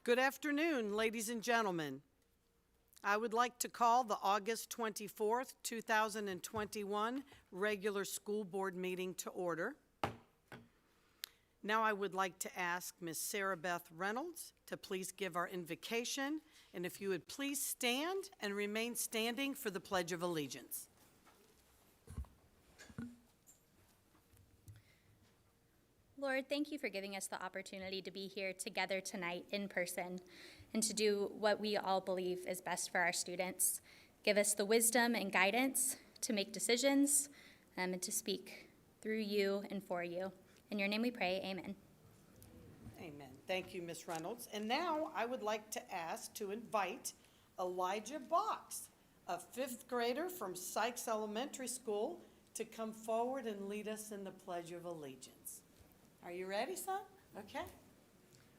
Good afternoon, ladies and gentlemen. I would like to call the August 24th, 2021 regular school board meeting to order. Now I would like to ask Ms. Sarah Beth Reynolds to please give our invocation, and if you would please stand and remain standing for the Pledge of Allegiance. Lord, thank you for giving us the opportunity to be here together tonight in person and to do what we all believe is best for our students. Give us the wisdom and guidance to make decisions and to speak through you and for you. In your name we pray, amen. Amen. Thank you, Ms. Reynolds. And now I would like to ask to invite Elijah Box, a fifth grader from Sykes Elementary School, to come forward and lead us in the Pledge of Allegiance. Are you ready, son? Okay.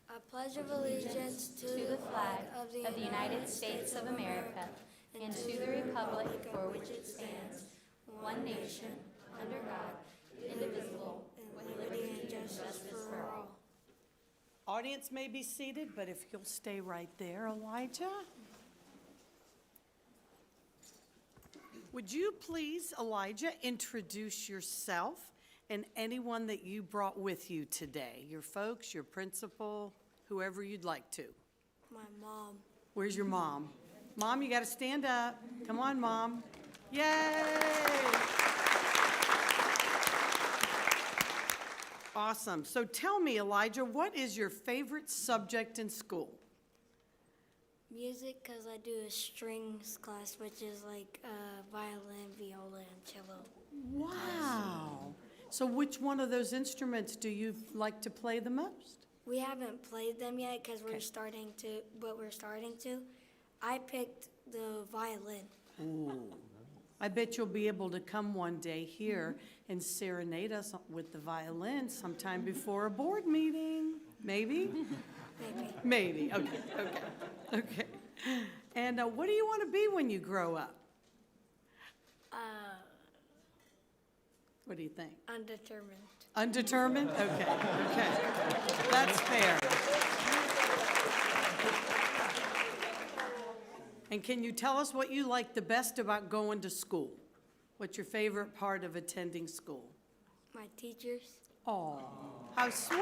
I pledge of allegiance to the flag of the United States of America and to the republic for which it stands, one nation, under God, indivisible, with liberty and justice for all. Audience may be seated, but if you'll stay right there, Elijah. Would you please, Elijah, introduce yourself and anyone that you brought with you today? Your folks, your principal, whoever you'd like to. My mom. Where's your mom? Mom, you got to stand up. Come on, Mom. Yay! Awesome. So tell me, Elijah, what is your favorite subject in school? Music, because I do a strings class, which is like violin, viola, and cello. Wow. So which one of those instruments do you like to play the most? We haven't played them yet because we're starting to. I picked the violin. Ooh. I bet you'll be able to come one day here and serenade us with the violin sometime before a board meeting. Maybe? Maybe. Okay. And what do you want to be when you grow up? What do you think? Undetermined. Undetermined? Okay. That's fair. And can you tell us what you like the best about going to school? What's your favorite part of attending school? My teachers. Oh, how sweet!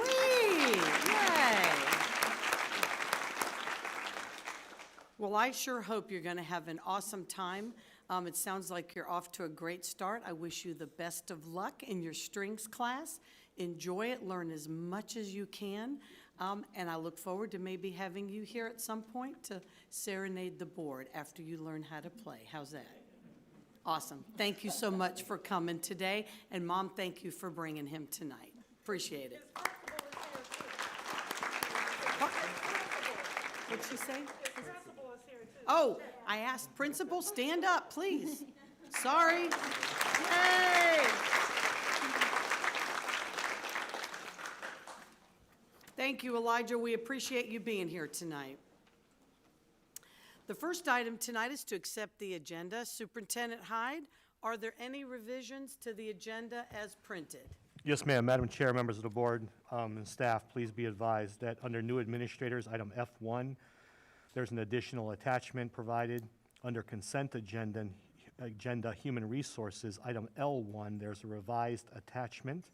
Yay! Well, I sure hope you're going to have an awesome time. It sounds like you're off to a great start. I wish you the best of luck in your strings class. Enjoy it, learn as much as you can, and I look forward to maybe having you here at some point to serenade the board after you learn how to play. How's that? Awesome. Thank you so much for coming today, and Mom, thank you for bringing him tonight. Appreciate it. What'd she say? Oh, I asked principal, stand up, please. Sorry. Yay! Thank you, Elijah. We appreciate you being here tonight. The first item tonight is to accept the agenda. Superintendent Hyde, are there any revisions to the agenda as printed? Yes, ma'am. Madam Chair, members of the board, and staff, please be advised that under new administrators, item F1, there's an additional attachment provided. Under consent agenda human resources, item L1, there's a revised attachment.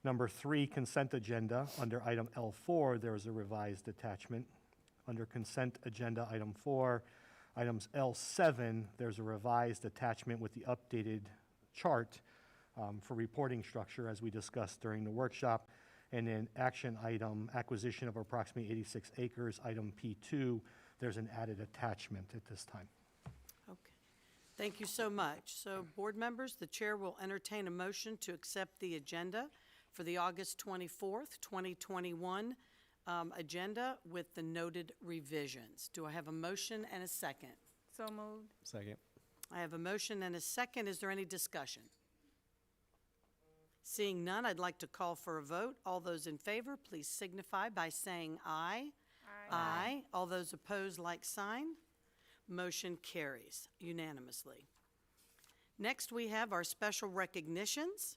Number 3, consent agenda, under item L4, there's a revised attachment. Under consent agenda item 4, items L7, there's a revised attachment with the updated chart for reporting structure as we discussed during the workshop. And then action item, acquisition of approximately 86 acres, item P2, there's an added attachment at this time. Okay. Thank you so much. So, board members, the chair will entertain a motion to accept the agenda for the August 24th, 2021 agenda with the noted revisions. Do I have a motion and a second? So moved. Second. I have a motion and a second. Is there any discussion? Seeing none, I'd like to call for a vote. All those in favor, please signify by saying aye. Aye. All those opposed, like sign. Motion carries unanimously. Next, we have our special recognitions.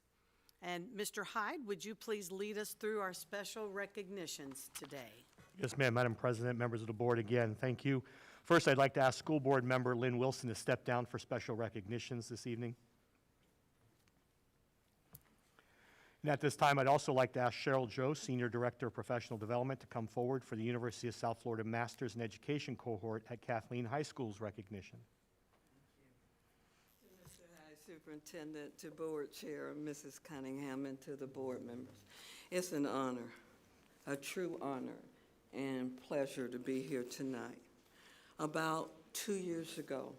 And Mr. Hyde, would you please lead us through our special recognitions today? Yes, ma'am. Madam President, members of the board, again, thank you. First, I'd like to ask School Board Member Lynn Wilson to step down for special recognitions this evening. And at this time, I'd also like to ask Cheryl Joe, Senior Director of Professional Development, to come forward for the University of South Florida Masters in Education cohort at Kathleen High School's recognition. Mr. High Superintendent, to Board Chair, Mrs. Cunningham, and to the board members. It's an honor, a true honor and pleasure to be here tonight. About 2 years ago,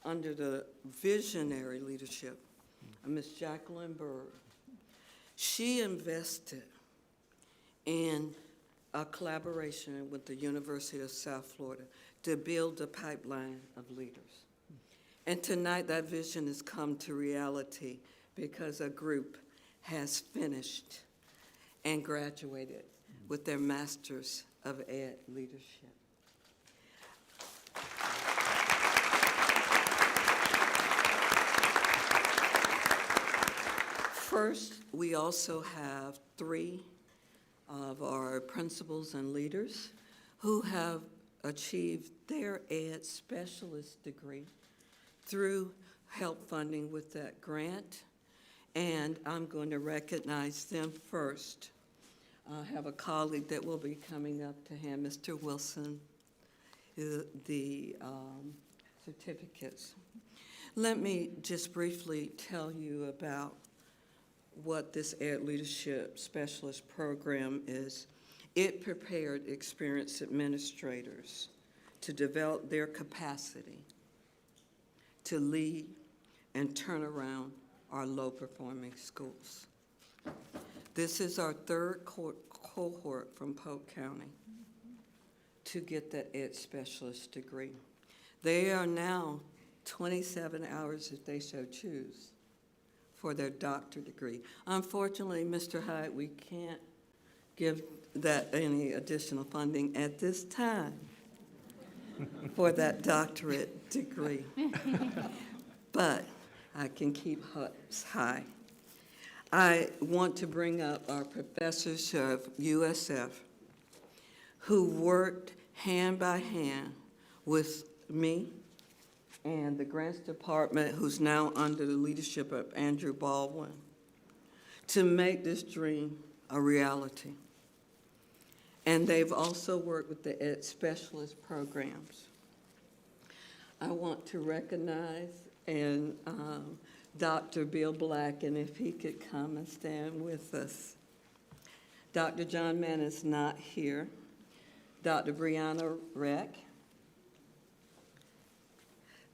under the visionary leadership of Ms. Jacqueline Bird, she invested in a collaboration with the University of South Florida to build a pipeline of leaders. And tonight that vision has come to reality because a group has finished and graduated with their Masters of Ed leadership. First, we also have 3 of our principals and leaders who have achieved their Ed Specialist degree through help funding with that grant, and I'm going to recognize them first. I have a colleague that will be coming up to hand, Mr. Wilson, the certificates. Let me just briefly tell you about what this Ed Leadership Specialist program is. It prepared experienced administrators to develop their capacity to lead and turn around our low-performing schools. This is our 3rd cohort from Polk County to get that Ed Specialist degree. They are now 27 hours, if they so choose, for their doctorate degree. Unfortunately, Mr. Hyde, we can't give that any additional funding at this time for that doctorate degree. But I can keep hopes high. I want to bring up our professors of USF who worked hand by hand with me and the grants department, who's now under the leadership of Andrew Baldwin, to make this dream a reality. And they've also worked with the Ed Specialist programs. I want to recognize Dr. Bill Black, and if he could come and stand with us. Dr. John Mann is not here. Dr. Brianna Reck,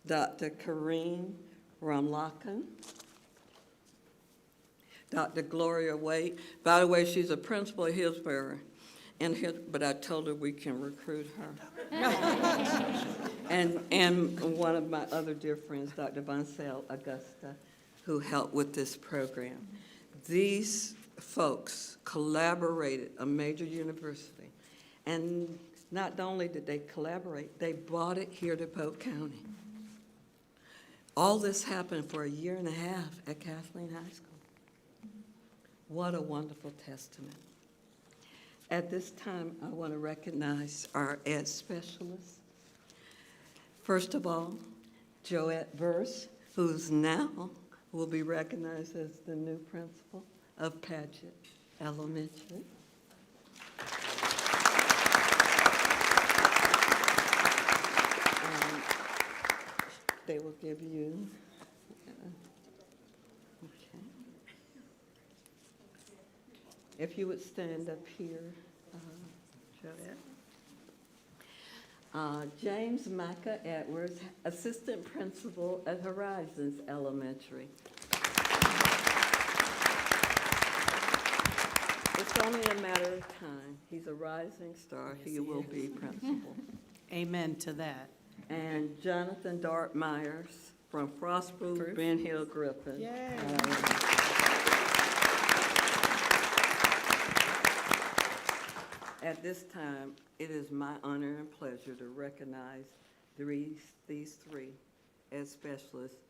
Dr. Kareem Ramlakan, Dr. Gloria Waite. By the way, she's a principal at Hillsborough, but I told her we can recruit her. and one of my other dear friends, Dr. Bonsell Augusta, who helped with this program. These folks collaborated, a major university, and not only did they collaborate, they brought it here to Polk County. All this happened for a year and a half at Kathleen High School. What a wonderful testament. At this time, I want to recognize our Ed specialists. First of all, Joette Verse, who's now will be recognized as the new principal of Padgett Elementary. And they will give you, okay. If you would stand up here, Joette. James Micah Edwards, Assistant Principal at Horizons Elementary. It's only a matter of time. He's a rising star. He will be principal. Amen to that. And Jonathan Dart Myers from Frostproof Ben Hill Griffin. Yay. At this time, it is my honor and pleasure to recognize these 3 as specialists.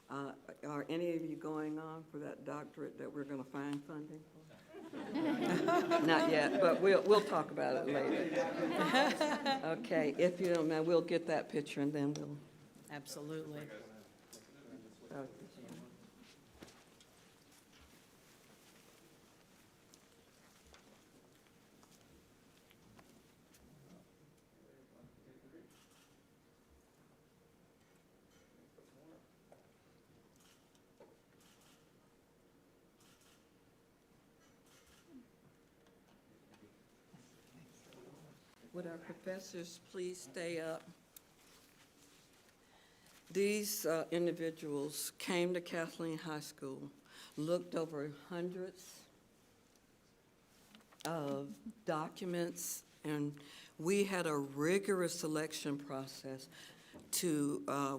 Are any of you going on for that doctorate that we're going to find funding for? Not yet, but we'll talk about it later. Okay, if you don't mind, we'll get that picture and then we'll. Absolutely. Would our professors please stay up? These individuals came to Kathleen High School, looked over hundreds of documents, and we had a rigorous selection process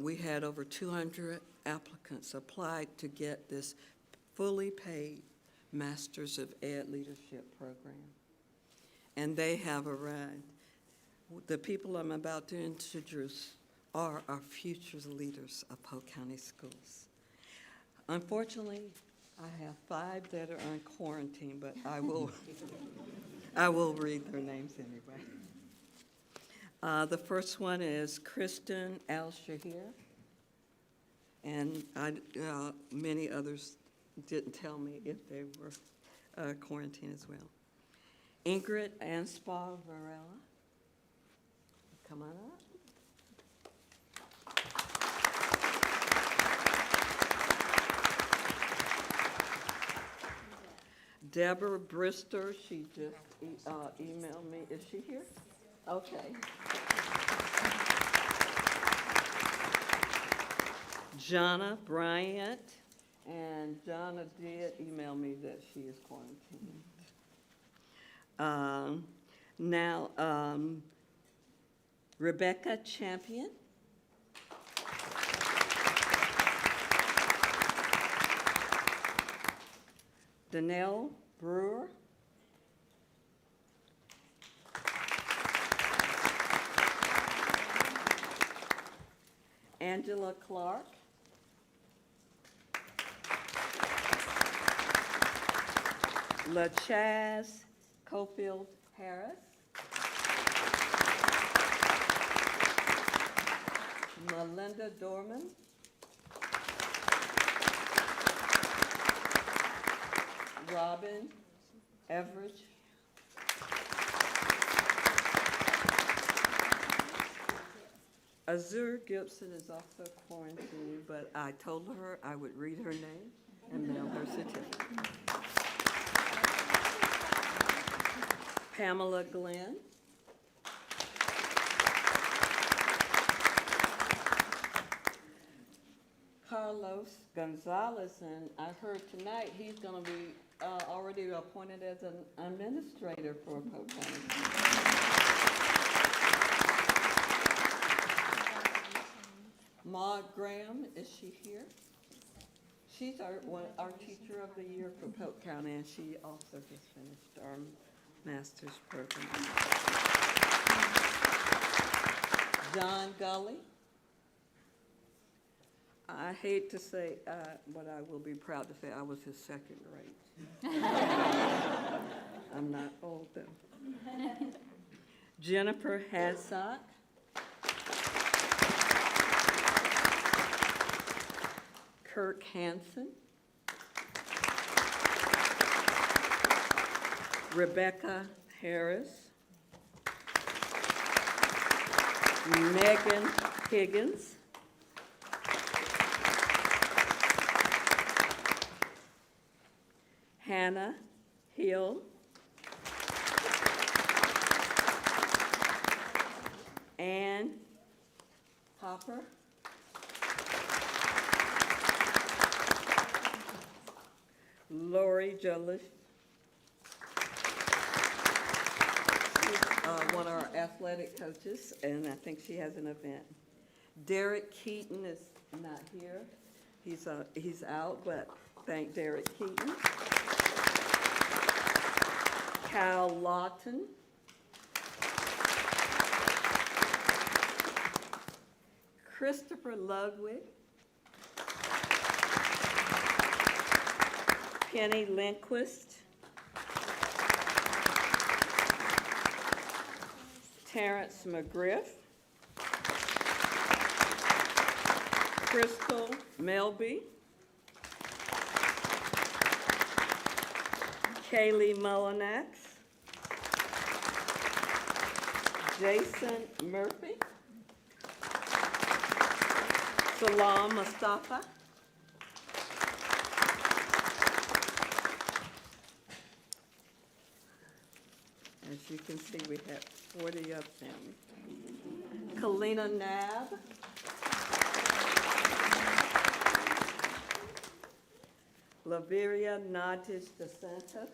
we had over 200 applicants applied to get this fully paid Masters of Ed Leadership program. And they have arrived. The people I'm about to introduce are our future leaders of Polk County Schools. Unfortunately, I have 5 that are on quarantine, but I will read their names anyway. The first one is Kristen Al-Shahir, and many others didn't tell me if they were quarantined as well. Ingrid Anspaugh Varela, come on up. Deborah Brister, she just emailed me. Is she here? Okay. Jonna Bryant, and Jonna did email me that she is quarantined. Rebecca Champion. Danelle Brewer. Angela Clark. LaChaz Cofield Harris. Melinda Dorman. Robin Everidge. Azure Gibson is also quarantined, but I told her I would read her name and mail her certificate. Pamela Glenn. Carlos Gonzalez, and I heard tonight he's going to be already appointed as an administrator for Polk County. Maud Graham, is she here? She's our Teacher of the Year for Polk County, and she also just finished our master's program. John Gully. I hate to say, but I will be proud to say I was his second grade. I'm not old though. Jennifer Hadsock. Kirk Hansen. Rebecca Harris. Megan Higgins. Hannah Hill. Ann Hopper. Lori Jolis. She's one of our athletic coaches, and I think she has an event. Derek Keaton is not here. He's out, but thank Derek Keaton. Cal Lawton. Christopher Ludwig. Penny Lindquist. Terrence McGriff, Crystal Melby, Kaylee Mullinax, Jason Murphy, Salam Mustafa, as you can see, we have 40 of them. Kalina Nab, Laveria Natis DeSantis,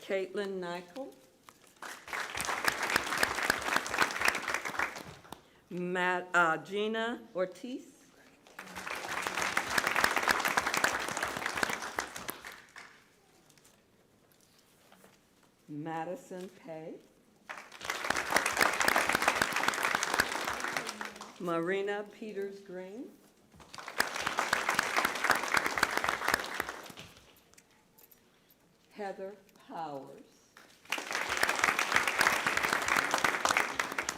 Caitlin Nichol, Gina Ortiz, Madison Pay, Marina Peters Green, Heather Powers,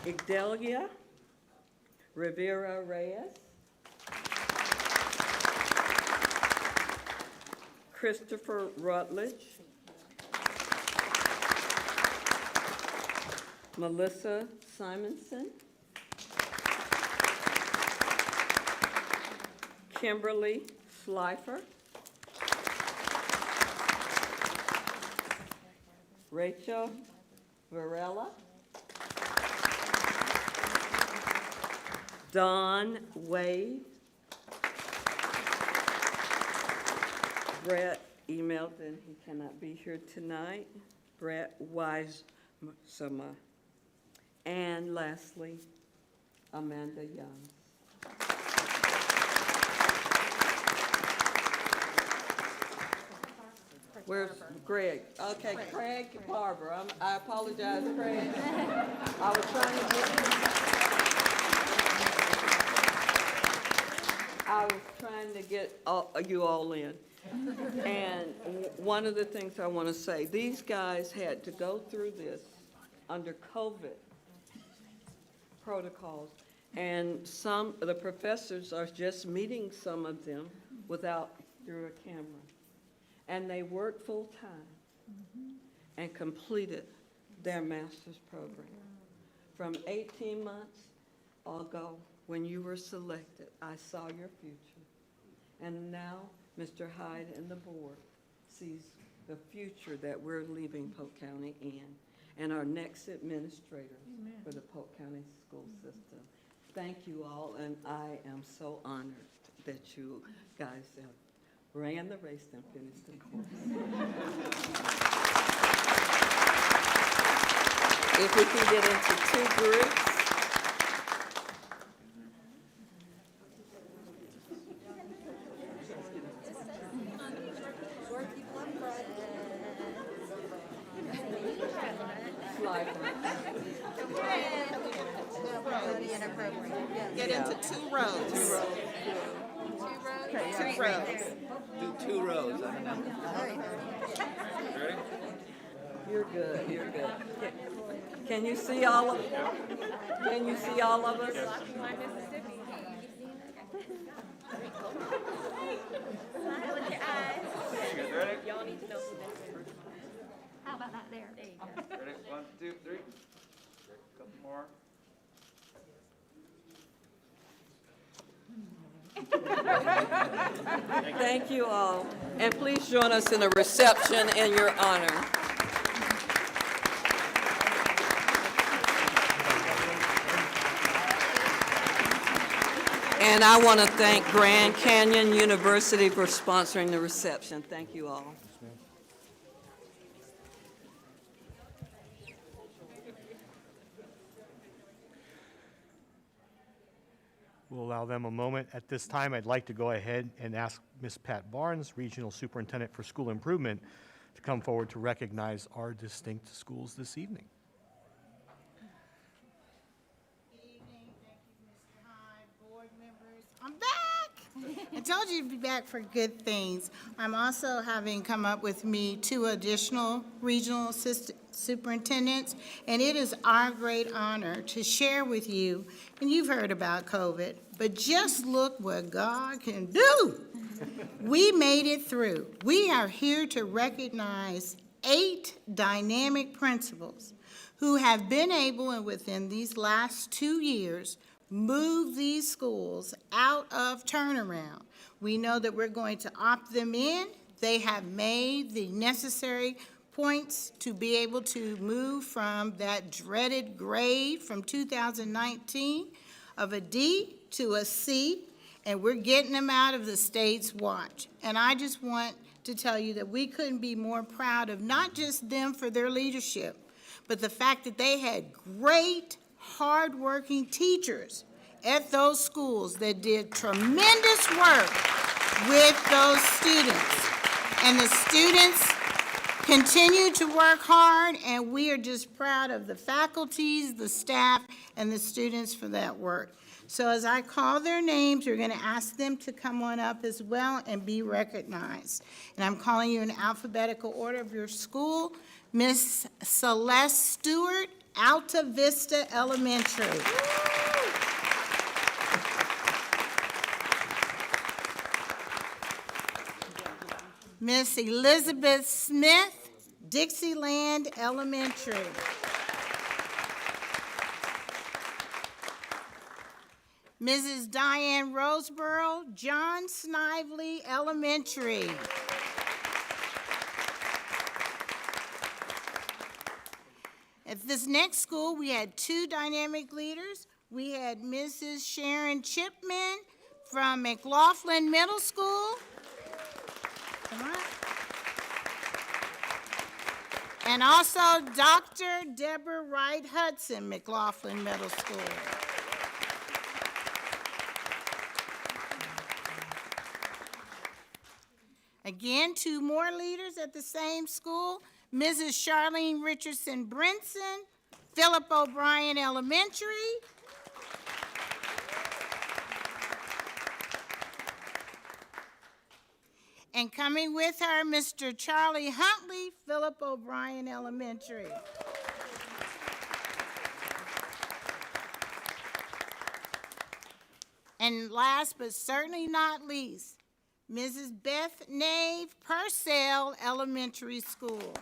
Igdelia Rivera Reyes, Christopher Rutledge, Melissa Simonson, Kimberly Slifer, Rachel Varela, Don Wade, Brett emailed and he cannot be here tonight, Brett Wisema, and lastly, Amanda Young. Where's Greg? Okay, Craig Barber. I apologize, Craig. I was trying to get you all in. And one of the things I want to say, these guys had to go through this under COVID protocols. And some of the professors are just meeting some of them through a camera. And they worked full-time and completed their master's program. From 18 months ago, when you were selected, I saw your future. And now, Mr. Hyde and the board sees the future that we're leaving Polk County in, and our next administrators for the Polk County school system. Thank you all, and I am so honored that you guys have ran the race and finished the course. If we can get into 2 groups. Get into 2 rows. 2 rows. 2 rows. Do 2 rows. Ready? You're good, you're good. Can you see all of, can you see all of us? Ready? Y'all need to know who this is. How about that there? There you go. Ready? 1, 2, 3. Couple more. Thank you all. And please join us in a reception in your honor. And I want to thank Grand Canyon University for sponsoring the reception. Thank you all. We'll allow them a moment. At this time, I'd like to go ahead and ask Ms. Pat Barnes, Regional Superintendent for School Improvement, to come forward to recognize our distinct schools this evening. Good evening, thank you, Mr. Hyde, board members. I'm back! And to told you to be back for good things. I'm also having come up with me 2 additional regional assistant superintendents, and it is our great honor to share with you, and you've heard about COVID, but just look what God can do. We made it through. We are here to recognize 8 dynamic principals who have been able, and within these last 2 years, move these schools out of turnaround. We know that we're going to opt them in. They have made the necessary points to be able to move from that dreaded grade from 2019 of a D to a C, and we're getting them out of the state's watch. And I just want to tell you that we couldn't be more proud of not just them for their leadership, but the fact that they had great, hardworking teachers at those schools that did tremendous work with those students. And the students continue to work hard, and we are just proud of the faculties, the staff, and the students for that work. So as I call their names, you're going to ask them to come on up as well and be recognized. And I'm calling you in alphabetical order of your school. Miss Celeste Stewart, Alta Vista Elementary. Miss Elizabeth Smith, Dixieland Elementary. Mrs. Diane Roseborough, John Snively Elementary. At this next school, we had 2 dynamic leaders. We had Mrs. Sharon Chipman from McLaughlin Middle School. Come on. And also Dr. Deborah Wright Hudson, McLaughlin Middle School. Again, 2 more leaders at the same school. Mrs. Charlene Richardson Brinson, Philip O'Brien Elementary. And coming with her, Mr. Charlie Huntley, Philip O'Brien Elementary. And last but certainly not least, Mrs. Beth Nave Purcell Elementary School.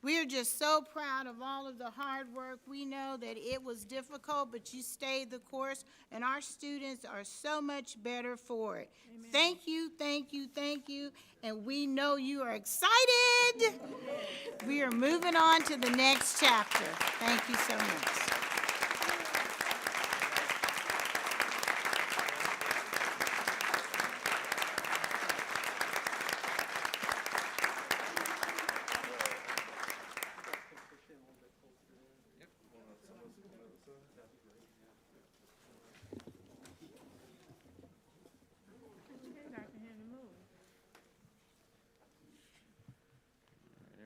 We are just so proud of all of the hard work. We know that it was difficult, but you stayed the course, and our students are so much better for it. Amen. Thank you, thank you, thank you, and we know you are excited. We are moving on to the next chapter. Thank you so much.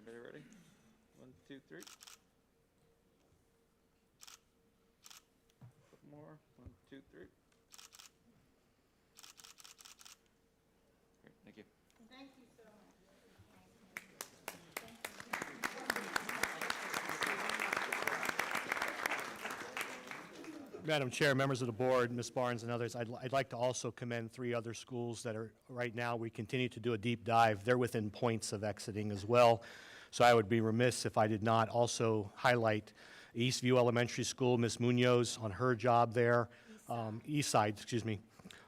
Everybody ready? 1, 2, 3. Couple more. 1, 2, 3. Great, thank you. Thank you so much. Madam Chair, members of the board, Ms. Barnes and others, I'd like to also commend 3 other schools that are, right now, we continue to do a deep dive. They're within points of exiting as well. So I would be remiss if I did not also highlight Eastview Elementary School, Ms. Munoz on her job there. Eastside, excuse me.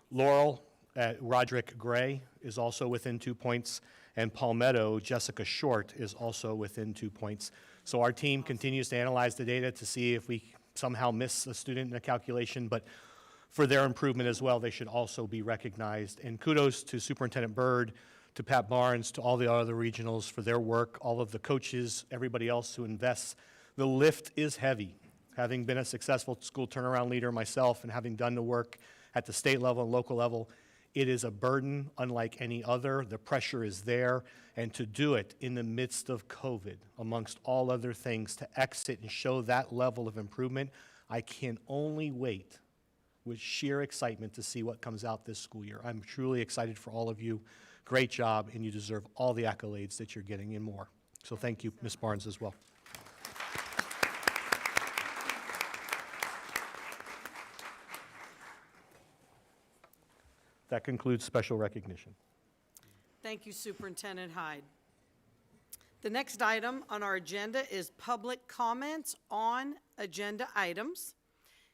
Laurel at Roderick Gray is also within 2 points. And Palmetto, Jessica Short is also within 2 points. So our team continues to analyze the data to see if we somehow miss a student in a calculation, but for their improvement as well, they should also be recognized. And kudos to Superintendent Byrd, to Pat Barnes, to all the other regionals for their work, all of the coaches, everybody else who invests. The lift is heavy. Having been a successful school turnaround leader myself and having done the work at the state level and local level, It is a burden unlike any other. The pressure is there. And to do it in the midst of COVID, amongst all other things, to exit and show that level of improvement, I can only wait with sheer excitement to see what comes out this school year. I'm truly excited for all of you. Great job, and you deserve all the accolades that you're getting and more. So thank you, Ms. Barnes, as well. That concludes special recognition. Thank you, Superintendent Hyde. The next item on our agenda is public comments on agenda items.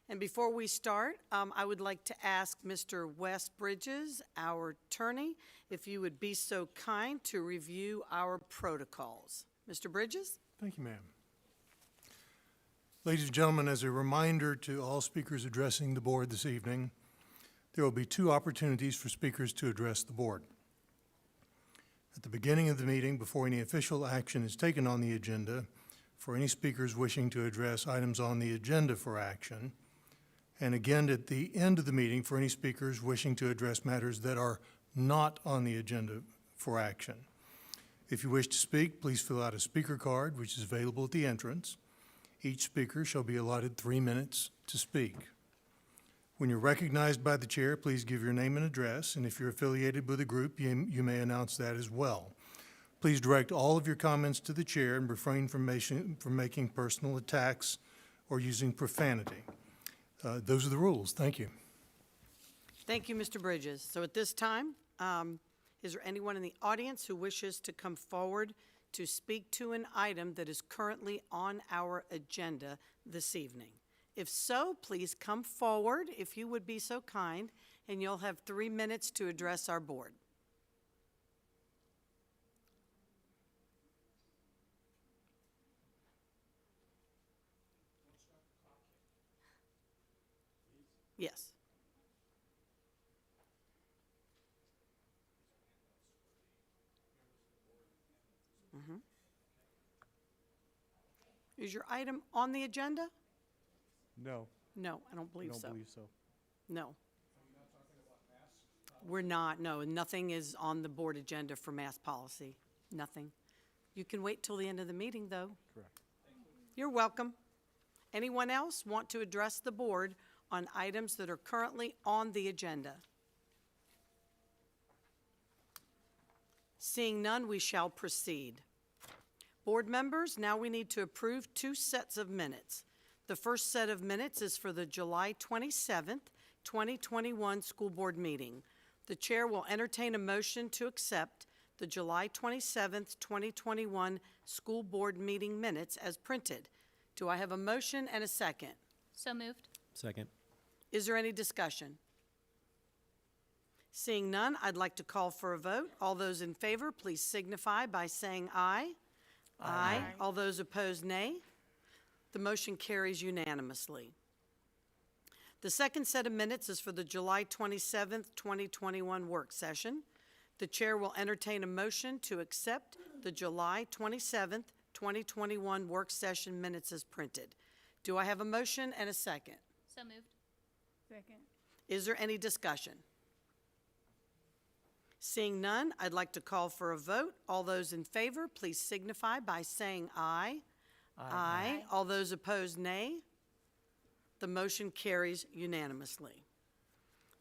And before we start, I would like to ask Mr. Wes Bridges, our attorney, if you would be so kind to review our protocols. Mr. Bridges? Thank you, ma'am. Ladies and gentlemen, as a reminder to all speakers addressing the board this evening, there will be 2 opportunities for speakers to address the board. At the beginning of the meeting, before any official action is taken on the agenda, for any speakers wishing to address items on the agenda for action, and again at the end of the meeting for any speakers wishing to address matters that are not on the agenda for action. If you wish to speak, please fill out a speaker card, which is available at the entrance. Each speaker shall be allotted 3 minutes to speak. When you're recognized by the chair, please give your name and address, and if you're affiliated with a group, you may announce that as well. Please direct all of your comments to the chair and refrain from making personal attacks or using profanity. Those are the rules. Thank you. Thank you, Mr. Bridges. So at this time, is there anyone in the audience who wishes to come forward to speak to an item that is currently on our agenda this evening? If so, please come forward, if you would be so kind, and you'll have 3 minutes to address our board. Yes. Is your item on the agenda? No, No, I don't believe I so. don't believe so. No. We're not, no, nothing is on the board agenda for mass policy, nothing. You can wait till the end of the meeting, though. Correct. You're welcome. Anyone else want to address the board on items that are currently on the agenda? Seeing none, we shall proceed. Board members, now we need to approve 2 sets of minutes. The first set of minutes is for the July 27th, 2021 school board meeting. The chair will entertain a motion to accept the July 27th, 2021 school board meeting minutes as printed. Do I have a motion and a second? So moved. Second. Is there any discussion? Seeing none, I'd like to call for a vote. All those in favor, please signify by saying aye. Aye. All those opposed, nay. The motion carries unanimously. The second set of minutes is for the July 27th, 2021 work session. The chair will entertain a motion to accept the July 27th, 2021 work session minutes as printed. Do I have a motion and a second? So moved. Second. Is there any discussion? Seeing none, I'd like to call for a vote. All those in favor, please signify by saying aye. Aye. All those opposed, nay. The motion carries unanimously.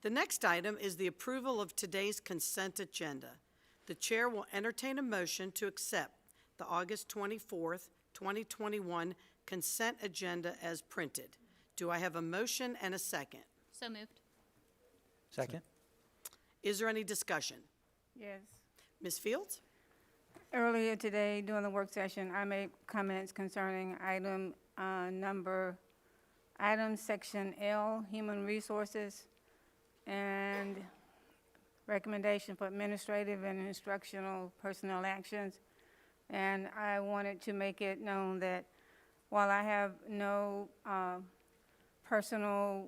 The next item is the approval of today's consent agenda. The chair will entertain a motion to accept the August 24th, 2021 consent agenda as printed. Do I have a motion and a second? So moved. Second. Is there any discussion? Yes. Ms. Fields? Earlier today, during the work session, I made comments concerning item section L, Human Resources, and recommendation for administrative and instructional personnel actions. And I wanted to make it known that while I have no personal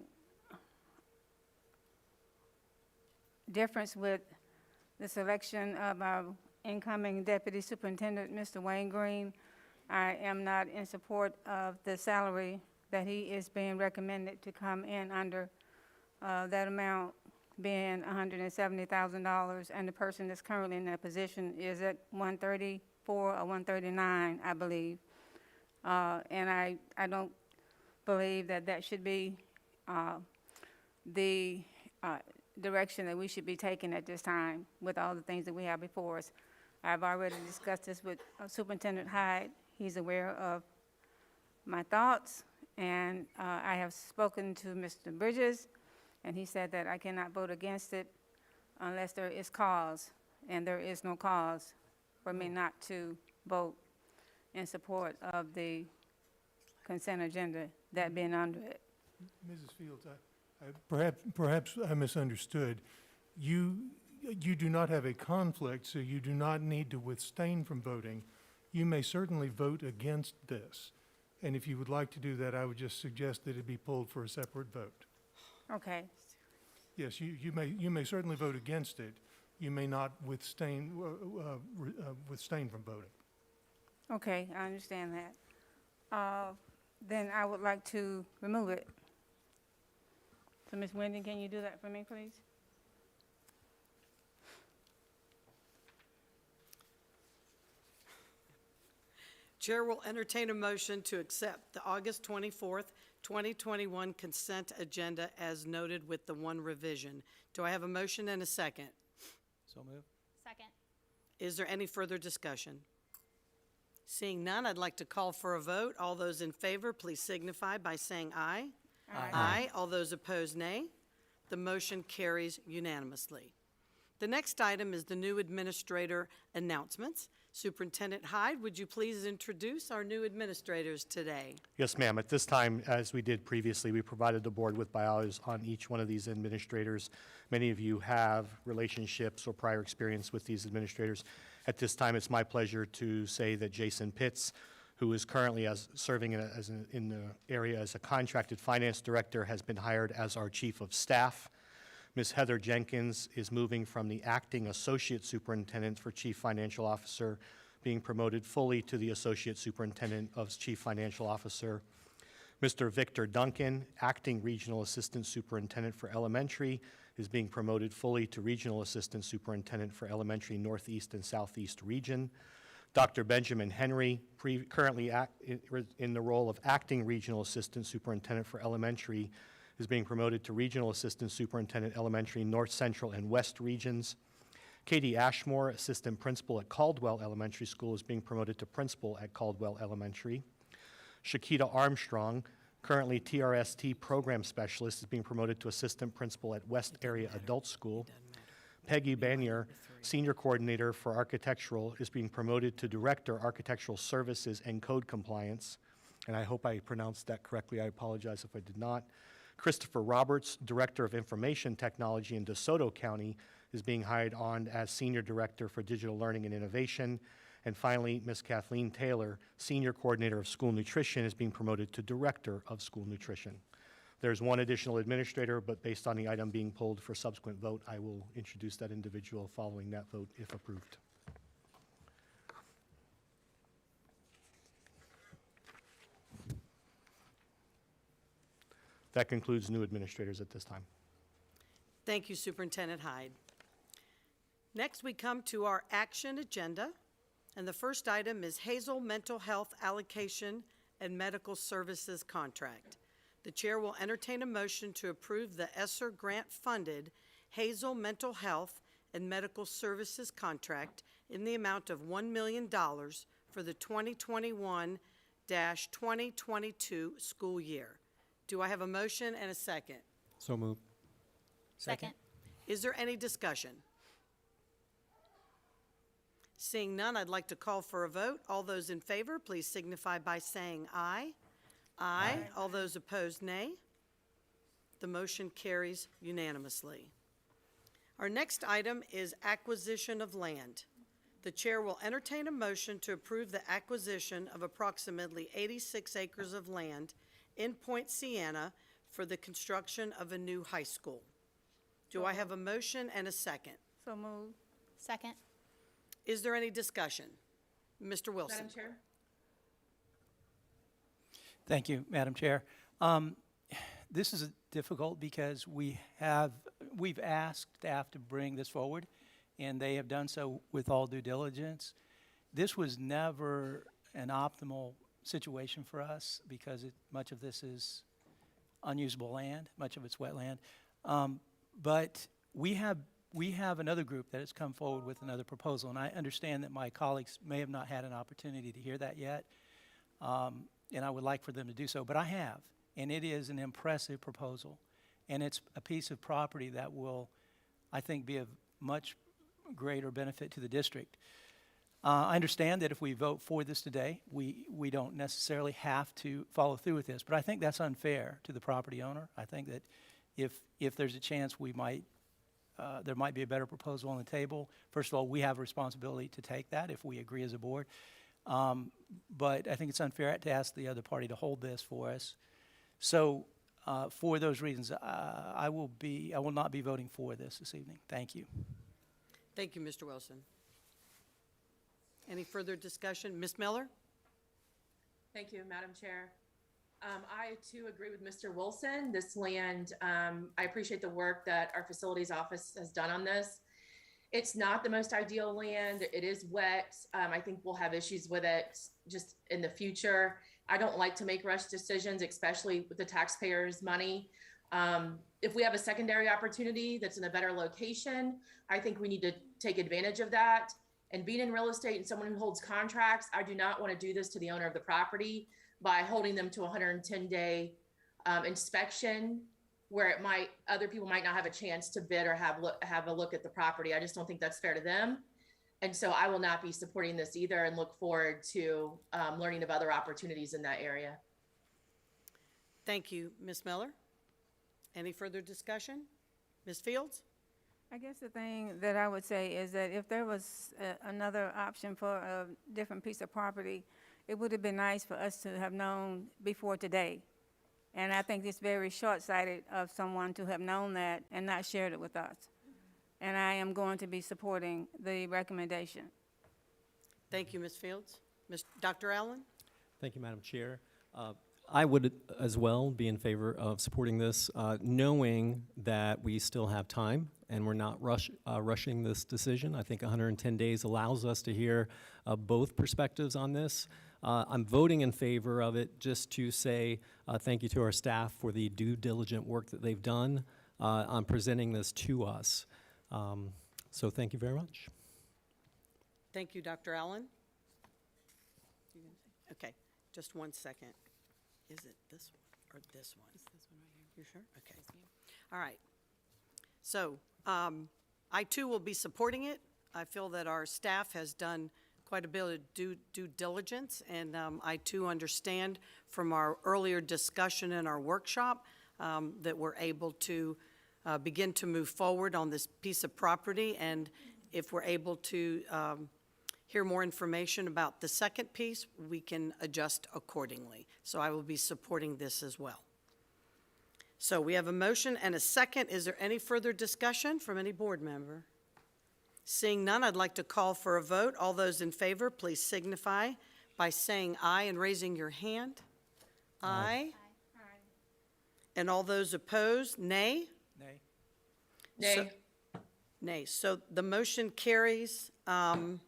difference with the selection of our incoming Deputy Superintendent, Mr. Wayne Green, I am not in support of the salary that he is being recommended to come in under. That amount being $170,000, and the person that's currently in that position is at 134 or 139, I believe. And I don't believe that that should be the direction that we should be taking at this time with all the things that we have before us. I've already discussed this with Superintendent Hyde. He's aware of my thoughts, and I have spoken to Mr. Bridges, and he said that I cannot vote against it unless there is cause, and there is no cause for me not to vote in support of the consent agenda, that being under it. Mrs. Fields, perhaps I misunderstood. You do not have a conflict, so you do not need to abstain from voting. You may certainly vote against this. And if you would like to do that, I would just suggest that it be pulled for a separate vote. Okay. Yes, you may certainly vote against it. You may not abstain from voting. Okay, I understand that. Then I would like to remove it. So, Ms. Wyndon, can you do that for me, please? Chair will entertain a motion to accept the August 24th, 2021 consent agenda as noted with the one revision. Do I have a motion and a second? So moved. Second. Is there any further discussion? Seeing none, I'd like to call for a vote. All those in favor, please signify by saying aye. Aye. All those opposed, nay. The motion carries unanimously. The next item is the new administrator announcements. Superintendent Hyde, would you please introduce our new administrators today? Yes, ma'am. At this time, as we did previously, we provided the board with bios on each one of these administrators. Many of you have relationships or prior experience with these administrators. At this time, it's my pleasure to say that Jason Pitts, who is currently serving in the area as a contracted finance director, has been hired as our chief of staff. Ms. Heather Jenkins is moving from the acting associate superintendent for chief financial officer, being promoted fully to the associate superintendent of chief financial officer. Mr. Victor Duncan, acting regional assistant superintendent for elementary, is being promoted fully to regional assistant superintendent for elementary northeast and southeast region. Dr. Benjamin Henry, currently in the role of acting regional assistant superintendent for elementary, is being promoted to regional assistant superintendent elementary north, central, and west regions. Katie Ashmore, assistant principal at Caldwell Elementary School, is being promoted to principal at Caldwell Elementary. Shakita Armstrong, currently TRST program specialist, is being promoted to assistant principal at West Area Adult School. Peggy Banier, senior coordinator for architectural, is being promoted to director architectural services and code compliance. And I hope I pronounced that correctly. I apologize if I did not. Christopher Roberts, Director of Information Technology in DeSoto County, is being hired on as Senior Director for Digital Learning and Innovation. And finally, Ms. Kathleen Taylor, Senior Coordinator of School Nutrition, is being promoted to Director of School Nutrition. There's one additional administrator, but based on the item being pulled for subsequent vote, I will introduce that individual following that vote if approved. That concludes new administrators at this time. Thank you, Superintendent Hyde. Next, we come to our action agenda, and the first item is Hazel Mental Health Allocation and Medical Services Contract. The chair will entertain a motion to approve the ESSER grant-funded Hazel Mental Health and Medical Services Contract in the amount of $1 million for the 2021-2022 school year. Do I have a motion and a second? So moved. Second. Is there any discussion? Seeing none, I'd like to call for a vote. All those in favor, please signify by saying aye. Aye. All those opposed, nay. The motion carries unanimously. Our next item is acquisition of land. The chair will entertain a motion to approve the acquisition of approximately 86 acres of land in Point Siena for the construction of a new high school. Do I have a motion and a second? So moved. Second. Is there any discussion? Mr. Wilson. Madam Chair? Thank you, Madam Chair. This is difficult because we have we've asked staff to bring this forward, and they have done so with all due diligence. This was never an optimal situation for us because much of this is unusable land, much of it's wetland. But we have another group that has come forward with another proposal, and I understand that my colleagues may have not had an opportunity to hear that yet, and I would like for them to do so, but I have, and it is an impressive proposal, and it's a piece of property that will, I think, be of much greater benefit to the district. I understand that if we vote for this today, we don't necessarily have to follow through with this, but I think that's unfair to the property owner. I think that if there's a chance there might be a better proposal on the table. First of all, we have a responsibility to take that if we agree as a board. But I think it's unfair to ask the other party to hold this for us. So for those reasons, I will not be voting for this evening. Thank you. Thank you, Mr. Wilson. Any further discussion? Ms. Miller? Thank you, Madam Chair. I too agree with Mr. Wilson. This land, I appreciate the work that our facilities office has done on this. It's not the most ideal land. It is wet. I think we'll have issues with it just in the future. I don't like to make rush decisions, especially with the taxpayers' money. If we have a secondary opportunity that's in a better location, I think we need to take advantage of that. And being in real estate and someone who holds contracts, I do not want to do this to the owner of the property by holding them to a 110-day inspection where other people might not have a chance to bid or have a look at the property. I just don't think that's fair to them. And so I will not be supporting this either and look forward to learning of other opportunities in that area. Thank you, Ms. Miller. Any further discussion? Ms. Fields? I guess the thing that I would say is that if there was another option for a different piece of property, it would have been nice for us to have known before today. And I think it's very short-sighted of someone to have known that and not shared it with us. And I am going to be supporting the recommendation. Thank you, Ms. Fields. Dr. Allen? Thank you, Madam Chair. I would as well be in favor of supporting this, knowing that we still have time and we're not rushing this decision. I think 110 days allows us to hear both perspectives on this. I'm voting in favor of it just to say thank you to our staff for the due diligent work that they've done on presenting this to us. So thank you very much. Thank you, Dr. Allen. Okay, just one second. Is it this one or this one? It's this one right here. You sure? Okay. All right. So I too will be supporting it. I feel that our staff has done quite a bit of due diligence, and I too understand from our earlier discussion in our workshop that we're able to begin to move forward on this piece of property, and if we're able to hear more information about the second piece, we can adjust accordingly. So I will be supporting this as well. So we have a motion and a second. Is there any further discussion from any board member? Seeing none, I'd like to call for a vote. All those in favor, please signify by saying aye and raising your hand. Aye. Aye. And all those opposed, nay? Nay. Nay. Nay. So the motion carries 4-2,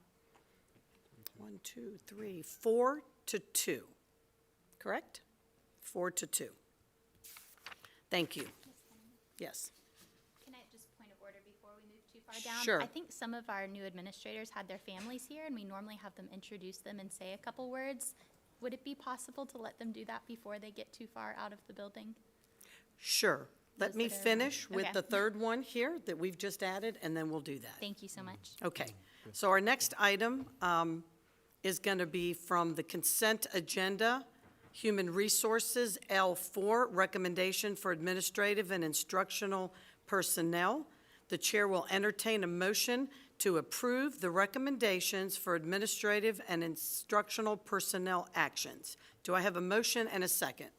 correct? 4-2. Thank you. Yes. Can I just point of order before we move too far down? Sure. I think some of our new administrators had their families here, and we normally have them introduce them and say a couple words. Would it be possible to let them do that before they get too far out of the building? Sure. Let Those me that are- finish with Okay. the third one here that we've just added, and then we'll do that. Thank you so much. Okay. So our next item is going to be from the consent agenda, Human Resources, L4, Recommendation for Administrative and Instructional Personnel. The chair will entertain a motion to approve the recommendations for administrative and instructional personnel actions. Do I have a motion and a second?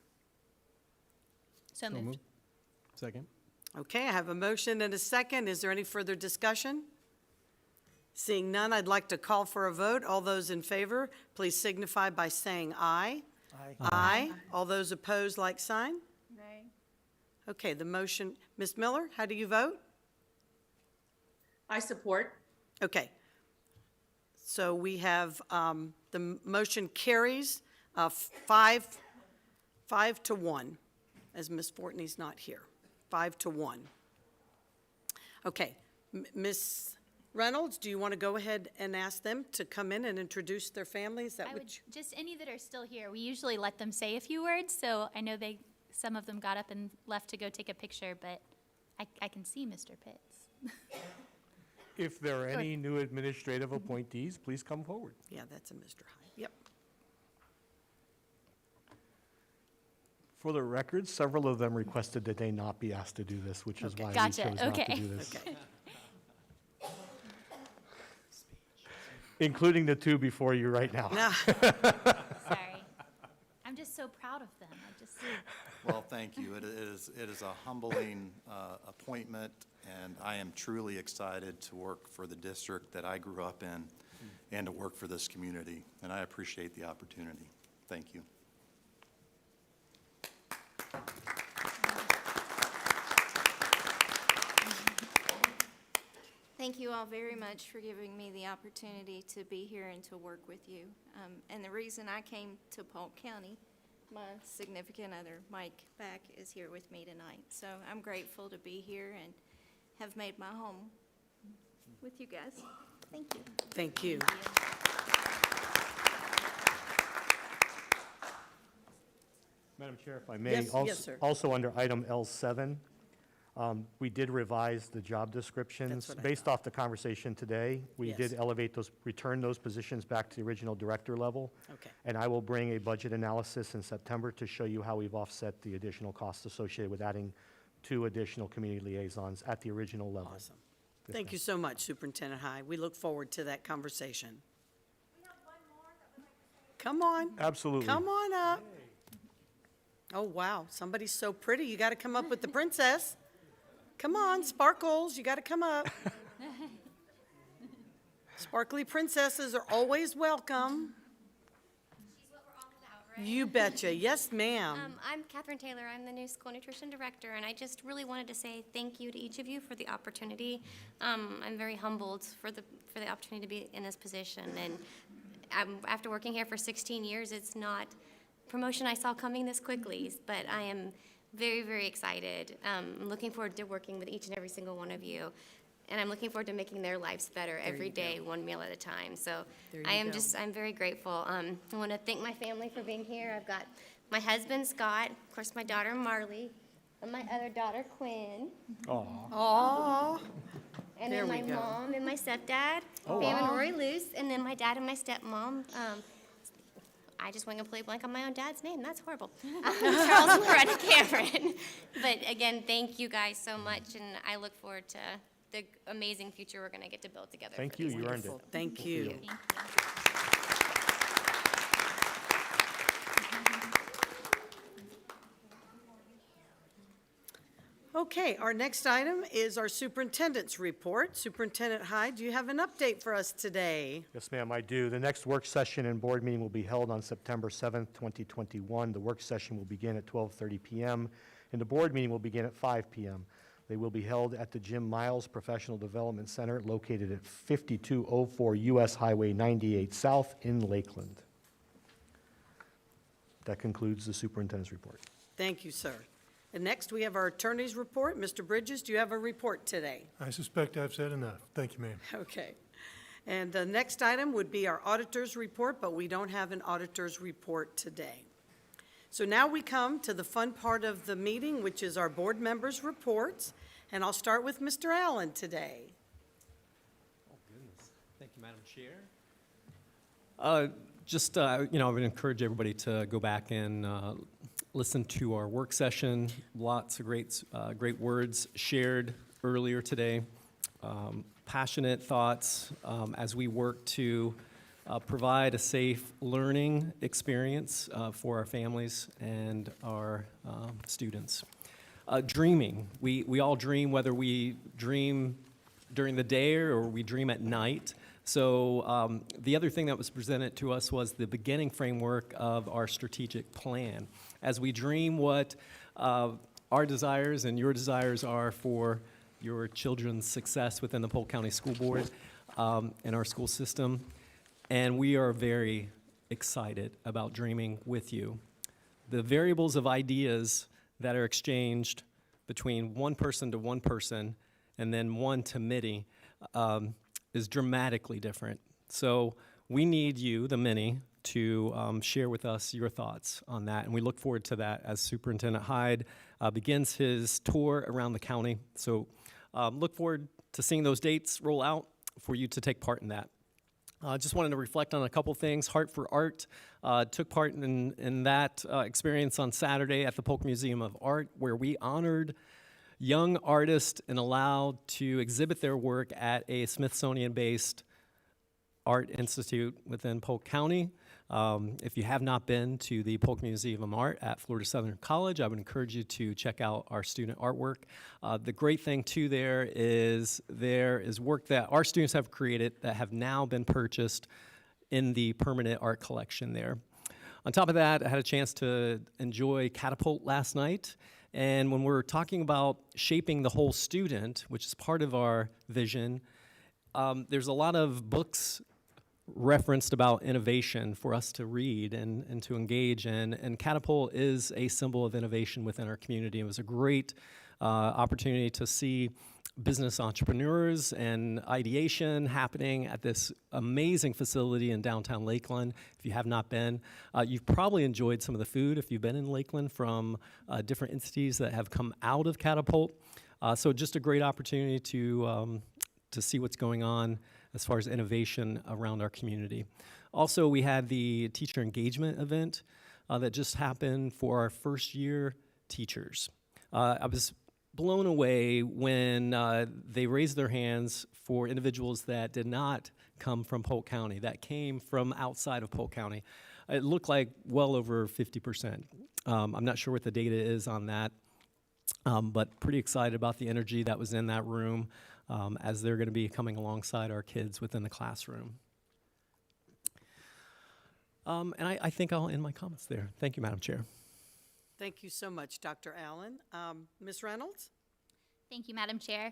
So moved. Second. Okay, I have a motion and a second. Is there any further discussion? Seeing none, I'd like to call for a vote. All those in favor, please signify by saying aye. Aye. Aye. All those opposed, like sign? Nay. Okay, the motion, Ms. Miller, how do you vote? I support. Okay. So we have, the motion carries 5 to 1, as Ms. Fortney's not here. 5 to 1. Okay. Ms. Reynolds, do you want to go ahead and ask them to come in and introduce their families? That I would would, just any that are still here, we usually let them say a few words, so I know some of them got up and left to go take a picture, but I can see Mr. Pitts. If there are any new administrative appointees, please come forward. Yeah, that's a Mr. Hyde. Yep. For the record, several of them requested that they not be asked to do this, which is why we Gotcha, chose not to okay. do this. Okay. Including the two before you right now. Now, Sorry. I'm just so proud of them. I just, Well, thank you. It is a humbling appointment, and I am truly excited to work for the district that I grew up in and to work for this community, and I appreciate the opportunity. Thank you. Thank you all very much for giving me the opportunity to be here and to work with you. And the reason I came to Polk County, my significant other, Mike Back, is here with me tonight. So I'm grateful to be here and have made my home with you guys. Thank you. thank you. Madam Chair, if I may. Yes, also- yes, sir. Also, under item L7, we did revise the job descriptions. That's what I Based off the conversation today, we Yes. did elevate those, return those positions back to the original director level. Okay. And I will bring a budget analysis in September to show you how we've offset the additional costs associated with adding 2 additional community liaisons at the original level. Awesome. Thank you so much, Superintendent Hyde. We look forward to that conversation. Come on. Absolutely. Come on up. Oh, wow, somebody's so pretty, you got to come up with the princess. Come on, Sparkles, you got to come up. Sparkly princesses are always welcome. She's what we're all about, right? You betcha, yes, ma'am. I'm Catherine Taylor. I'm the new school nutrition director, and I just really wanted to say thank you to each of you for the opportunity. I'm very humbled for the opportunity to be in this position, and after working here for 16 years, it's not promotion I saw coming this quickly, but I am very, very excited. I'm looking forward to working with each and every single one of you, and I'm looking forward to making their lives better every day, one meal at a time. So There you I am go. I'm very grateful. I want to thank my family for being here. I've got my husband, Scott, of course, my daughter, Marley, and my other daughter, Quinn, Aw, and There then we my go. mom and my stepdad, Oh, Pam and wow. Rory Luce, and then my dad and my stepmom. I just went completely blank on my own dad's name. That's horrible. Charles and Loretta Cameron. But again, thank you guys so much, and I look forward to the amazing future we're going to get to build together. Thank for you, these you earned kids. it. thank you. Thank you. Okay, our next item is our superintendent's report. Superintendent Hyde, do you have an update for us today? Yes, ma'am, I do. The next work session and board meeting will be held on September 7th, 2021. The work session will begin at 12:30 p.m., and the board meeting will begin at 5 p.m. They will be held at the Jim Miles Professional Development Center located at 5204 U.S. Highway 98 South in Lakeland. That concludes the superintendent's report. Thank you, sir. And next, we have our attorney's report. Mr. Bridges, do you have a report today? I suspect I've said enough. Thank you, ma'am. Okay. And the next item would be our auditor's report, but we don't have an auditor's report today. So now we come to the fun part of the meeting, which is our board members' reports. And I'll start with Mr. Allen today. Oh, goodness. Thank you, Madam Chair. I would encourage everybody to go back and listen to our work session. Lots of great words shared earlier today. Passionate thoughts as we work to provide a safe learning experience for our families and our students. Dreaming. We all dream, whether we dream during the day or we dream at night. So the other thing that was presented to us was the beginning framework of our strategic plan. As we dream what our desires and your desires are for your children's success within the Polk County School Board and our school system. And we are very excited about dreaming with you. The variables of ideas that are exchanged between one person to one person and then one to many is dramatically different. So we need you, the many, to share with us your thoughts on that. And we look forward to that as Superintendent Hyde begins his tour around the county. So look forward to seeing those dates roll out for you to take part in that. Just wanted to reflect on a couple things. Heart for Art took part in that experience on Saturday at the Polk Museum of Art, where we honored young artists and allowed to exhibit their work at a Smithsonian-based art institute within Polk County. If you have not been to the Polk Museum of Art at Florida Southern College, I would encourage you to check out our student artwork. The great thing too there is work that our students have created that have now been purchased in the permanent art collection there. On top of that, I had a chance to enjoy Catapult last night. And when we're talking about shaping the whole student, which is part of our vision, there's a lot of books referenced about innovation for us to read and to engage in, and Catapult is a symbol of innovation within our community. It was a great opportunity to see business entrepreneurs and ideation happening at this amazing facility in downtown Lakeland. If you have not been, you've probably enjoyed some of the food if you've been in Lakeland from different entities that have come out of Catapult. So just a great opportunity to see what's going on as far as innovation around our community. Also, we had the teacher engagement event that just happened for our first year teachers. I was blown away when they raised their hands for individuals that did not come from Polk County, that came from outside of Polk County. It looked like well over 50%. I'm not sure what the data is on that, but pretty excited about the energy that was in that room as they're going to be coming alongside our kids within the classroom. And I think I'll end my comments there. Thank you, Madam Chair. Thank you so much, Dr. Allen. Ms. Reynolds? Thank you, Madam Chair.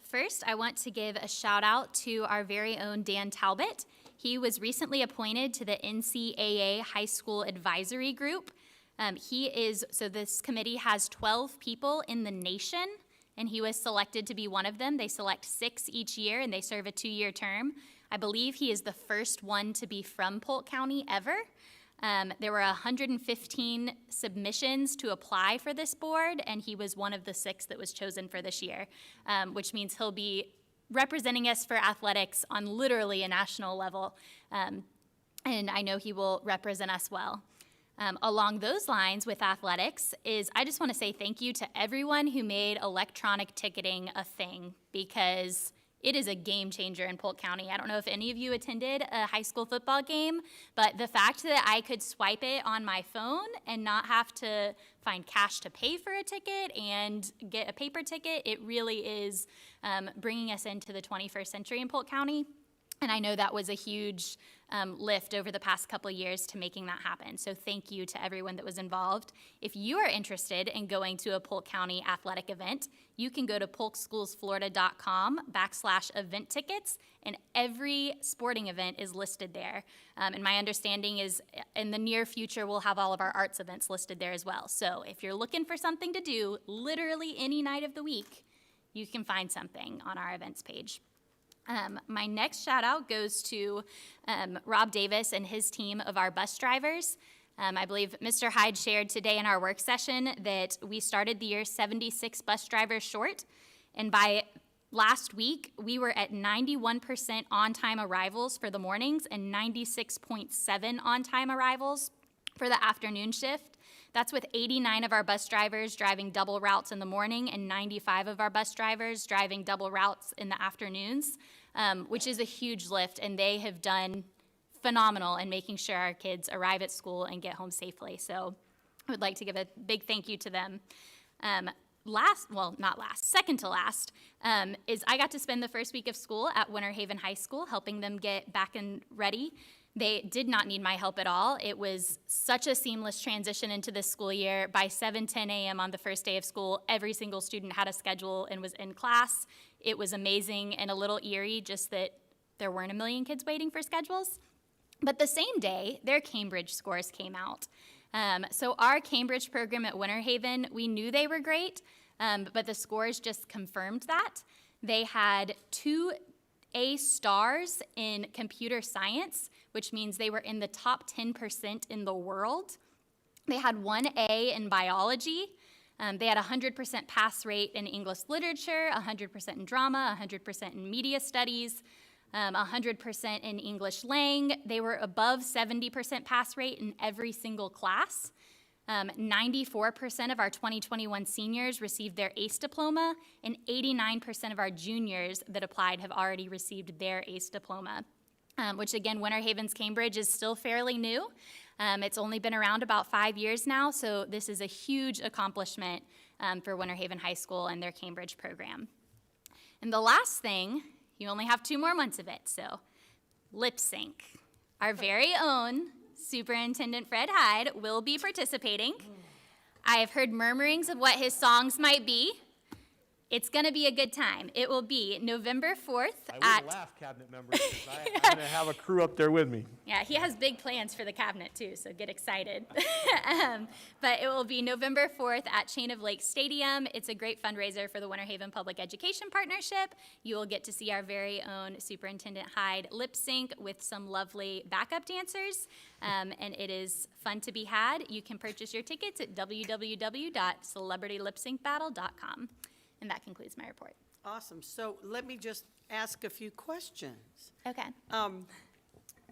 First, I want to give a shout out to our very own Dan Talbot. He was recently appointed to the NCAA High School Advisory Group. So this committee has 12 people in the nation, and he was selected to be one of them. They select 6 each year, and they serve a 2-year term. I believe he is the first one to be from Polk County ever. There were 115 submissions to apply for this board, and he was one of the 6 that was chosen for this year, which means he'll be representing us for athletics on literally a national level, and I know he will represent us well. Along those lines with athletics I just want to say thank you to everyone who made electronic ticketing a thing, because it is a game changer in Polk County. I don't know if any of you attended a high school football game, but the fact that I could swipe it on my phone and not have to find cash to pay for a ticket and get a paper ticket, it really is bringing us into the 21st century in Polk County. And I know that was a huge lift over the past couple of years to making that happen. So thank you to everyone that was involved. If you are interested in going to a Polk County athletic event, you can go to polkschoolsflorida.com/event tickets, and every sporting event is listed there. And my understanding is in the near future, we'll have all of our arts events listed there as well. So if you're looking for something to do literally any night of the week, you can find something on our events page. My next shout out goes to Rob Davis and his team of our bus drivers. I believe Mr. Hyde shared today in our work session that we started the year 76 bus drivers short, and by last week, we were at 91% on-time arrivals for the mornings and 96.7 on-time arrivals for the afternoon shift. That's with 89 of our bus drivers driving double routes in the morning and 95 of our bus drivers driving double routes in the afternoons, which is a huge lift, and they have done phenomenal in making sure our kids arrive at school and get home safely. So I would like to give a big thank you to them. Second to last, is I got to spend the first week of school at Winter Haven High School helping them get back and ready. They did not need my help at all. It was such a seamless transition into this school year. By 7:10 a.m. on the first day of school, every single student had a schedule and was in class. It was amazing and a little eerie just that there weren't a million kids waiting for schedules. But the same day, their Cambridge scores came out. So our Cambridge program at Winter Haven, we knew they were great, but the scores just confirmed that. They had 2 A stars in computer science, which means they were in the top 10% in the world. They had 1 A in biology. They had a 100% pass rate in English literature, 100% in drama, 100% in media studies, 100% in English lang. They were above 70% pass rate in every single class. 94% of our 2021 seniors received their ACE diploma, and 89% of our juniors that applied have already received their ACE diploma, which again, Winter Haven's Cambridge is still fairly new. It's only been around about 5 years now, so this is a huge accomplishment for Winter Haven High School and their Cambridge program. And the last thing, you only have 2 more months of it, so lip sync. Our very own Superintendent Fred Hyde will be participating. I have heard murmurings of what his songs might be. It's going to be a good time. It will be November 4th I will laugh, cabinet members, because I'm going to have a crew up there with me. Yeah, he has big plans for the cabinet too, so get excited. But it will be November 4th at Chain of Lakes Stadium. It's a great fundraiser for the Winter Haven Public Education Partnership. You will get to see our very own Superintendent Hyde lip sync with some lovely backup dancers, and it is fun to be had. You can purchase your tickets at www.celebritylipsyncbattle.com. And that concludes my report. Awesome. So let me just ask a few questions. Okay.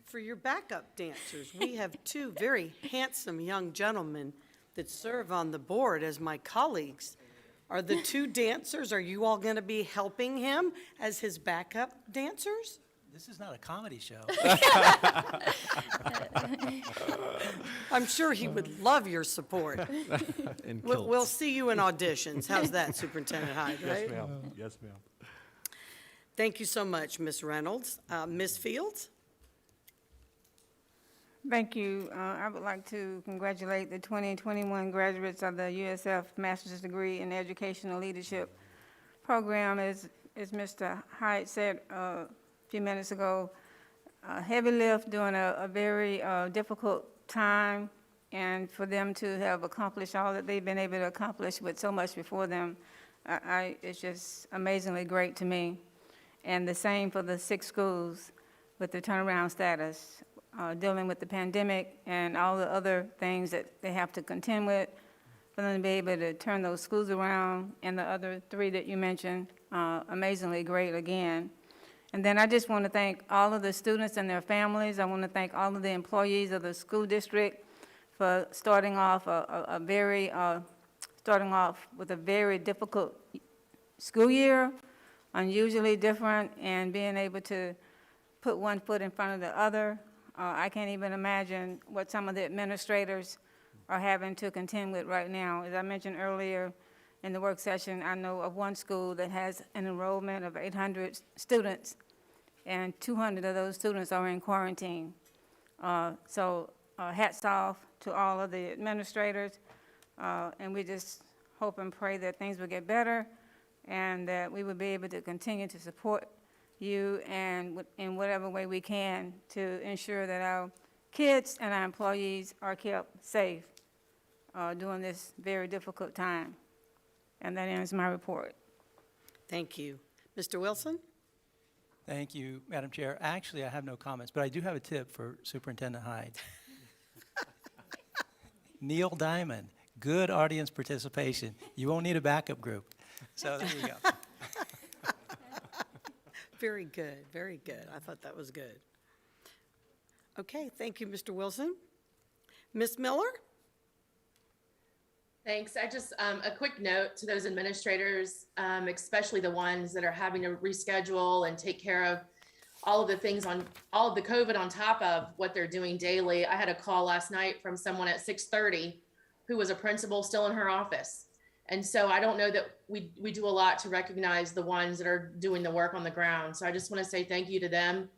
For your backup dancers, we have 2 very handsome young gentlemen that serve on the board as my colleagues. Are the 2 dancers, are you all going to be helping him as his backup dancers? This is not a comedy show. I'm sure he would love your support. In We'll kilts. see you in auditions. How's that, Superintendent Hyde, right? Yes, ma'am. Yes, ma'am. Thank you so much, Ms. Reynolds. Ms. Fields? Thank you. I would like to congratulate the 2021 graduates of the USF Master's Degree in Educational Leadership program. As Mr. Hyde said a few minutes ago, a heavy lift during a very difficult time, and for them to have accomplished all that they've been able to accomplish with so much before them, it's just amazingly great to me. And the same for the 6 schools with the turnaround status, dealing with the pandemic and all the other things that they have to contend with, for them to be able to turn those schools around, and the other 3 that you mentioned, amazingly great again. And then I just want to thank all of the students and their families. I want to thank all of the employees of the school district for starting off with a very difficult school year, unusually different, and being able to put one foot in front of the other. I can't even imagine what some of the administrators are having to contend with right now. As I mentioned earlier in the work session, I know of one school that has an enrollment of 800 students, and 200 of those students are in quarantine. So hats off to all of the administrators, and we just hope and pray that things will get better and that we will be able to continue to support you and in whatever way we can to ensure that our kids and our employees are kept safe during this very difficult time. And that ends my report. Thank you. Mr. Wilson? Thank you, Madam Chair. Actually, I have no comments, but I do have a tip for Superintendent Hyde. Neil Diamond, good audience participation. You won't need a backup group. So there you go. Very good, very good. I thought that was good. Okay, thank you, Mr. Wilson. Ms. Miller? Thanks. I just, a quick note to those administrators, especially the ones that are having to reschedule and take care of all of the things on, all of the COVID on top of what they're doing daily. I had a call last night from someone at 6:30 who was a principal still in her office. And so I don't know that we do a lot to recognize the ones that are doing the work on the ground. So I just want to say thank you to them.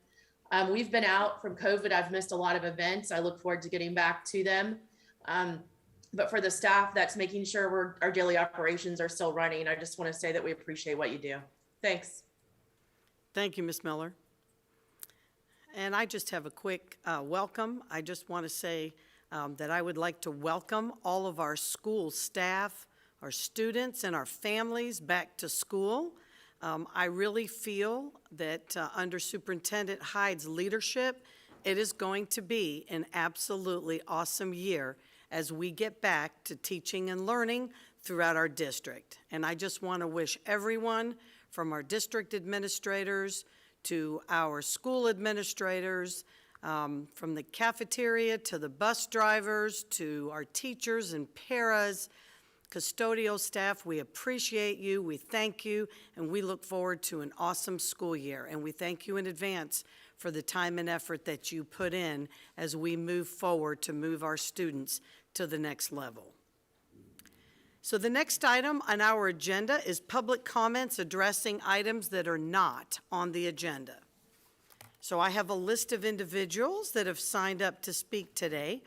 We've been out from COVID. I've missed a lot of events. I look forward to getting back to them. But for the staff that's making sure our daily operations are still running, I just want to say that we appreciate what you do. Thanks. Thank you, Ms. Miller. And I just have a quick welcome. I just want to say that I would like to welcome all of our school staff, our students, and our families back to school. I really feel that under Superintendent Hyde's leadership, it is going to be an absolutely awesome year as we get back to teaching and learning throughout our district. And I just want to wish everyone, from our district administrators to our school administrators, from the cafeteria to the bus drivers to our teachers and paras, custodial staff, we appreciate you, we thank you, and we look forward to an awesome school year. And we thank you in advance for the time and effort that you put in as we move forward to move our students to the next level. So the next item on our agenda is public comments addressing items that are not on the agenda. So I have a list of individuals that have signed up to speak today,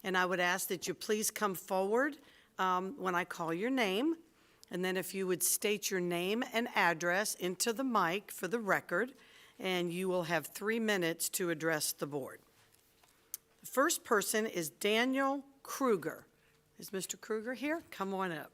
and I would ask that you please come forward when I call your name, and then if you would state your name and address into the mic for the record, and you will have 3 minutes to address the board. The first person is Daniel Kruger. Is Mr. Kruger here? Come on up.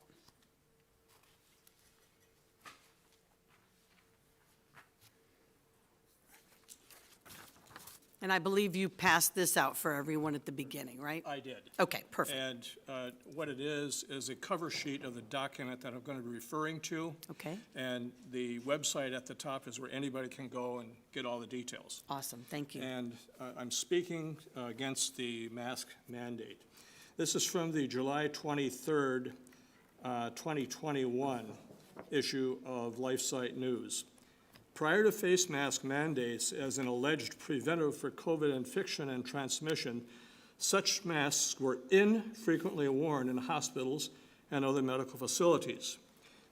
And I believe you passed this out for everyone at the beginning, right? I did. Okay, perfect. And what it is a cover sheet of the document that I'm going to be referring to. Okay. And the website at the top is where anybody can go and get all the details. Awesome, thank you. And I'm speaking against the mask mandate. This is from the July 23rd, 2021 issue of LifeSite News. Prior to face mask mandates as an alleged preventive for COVID infection and transmission, such masks were infrequently worn in hospitals and other medical facilities.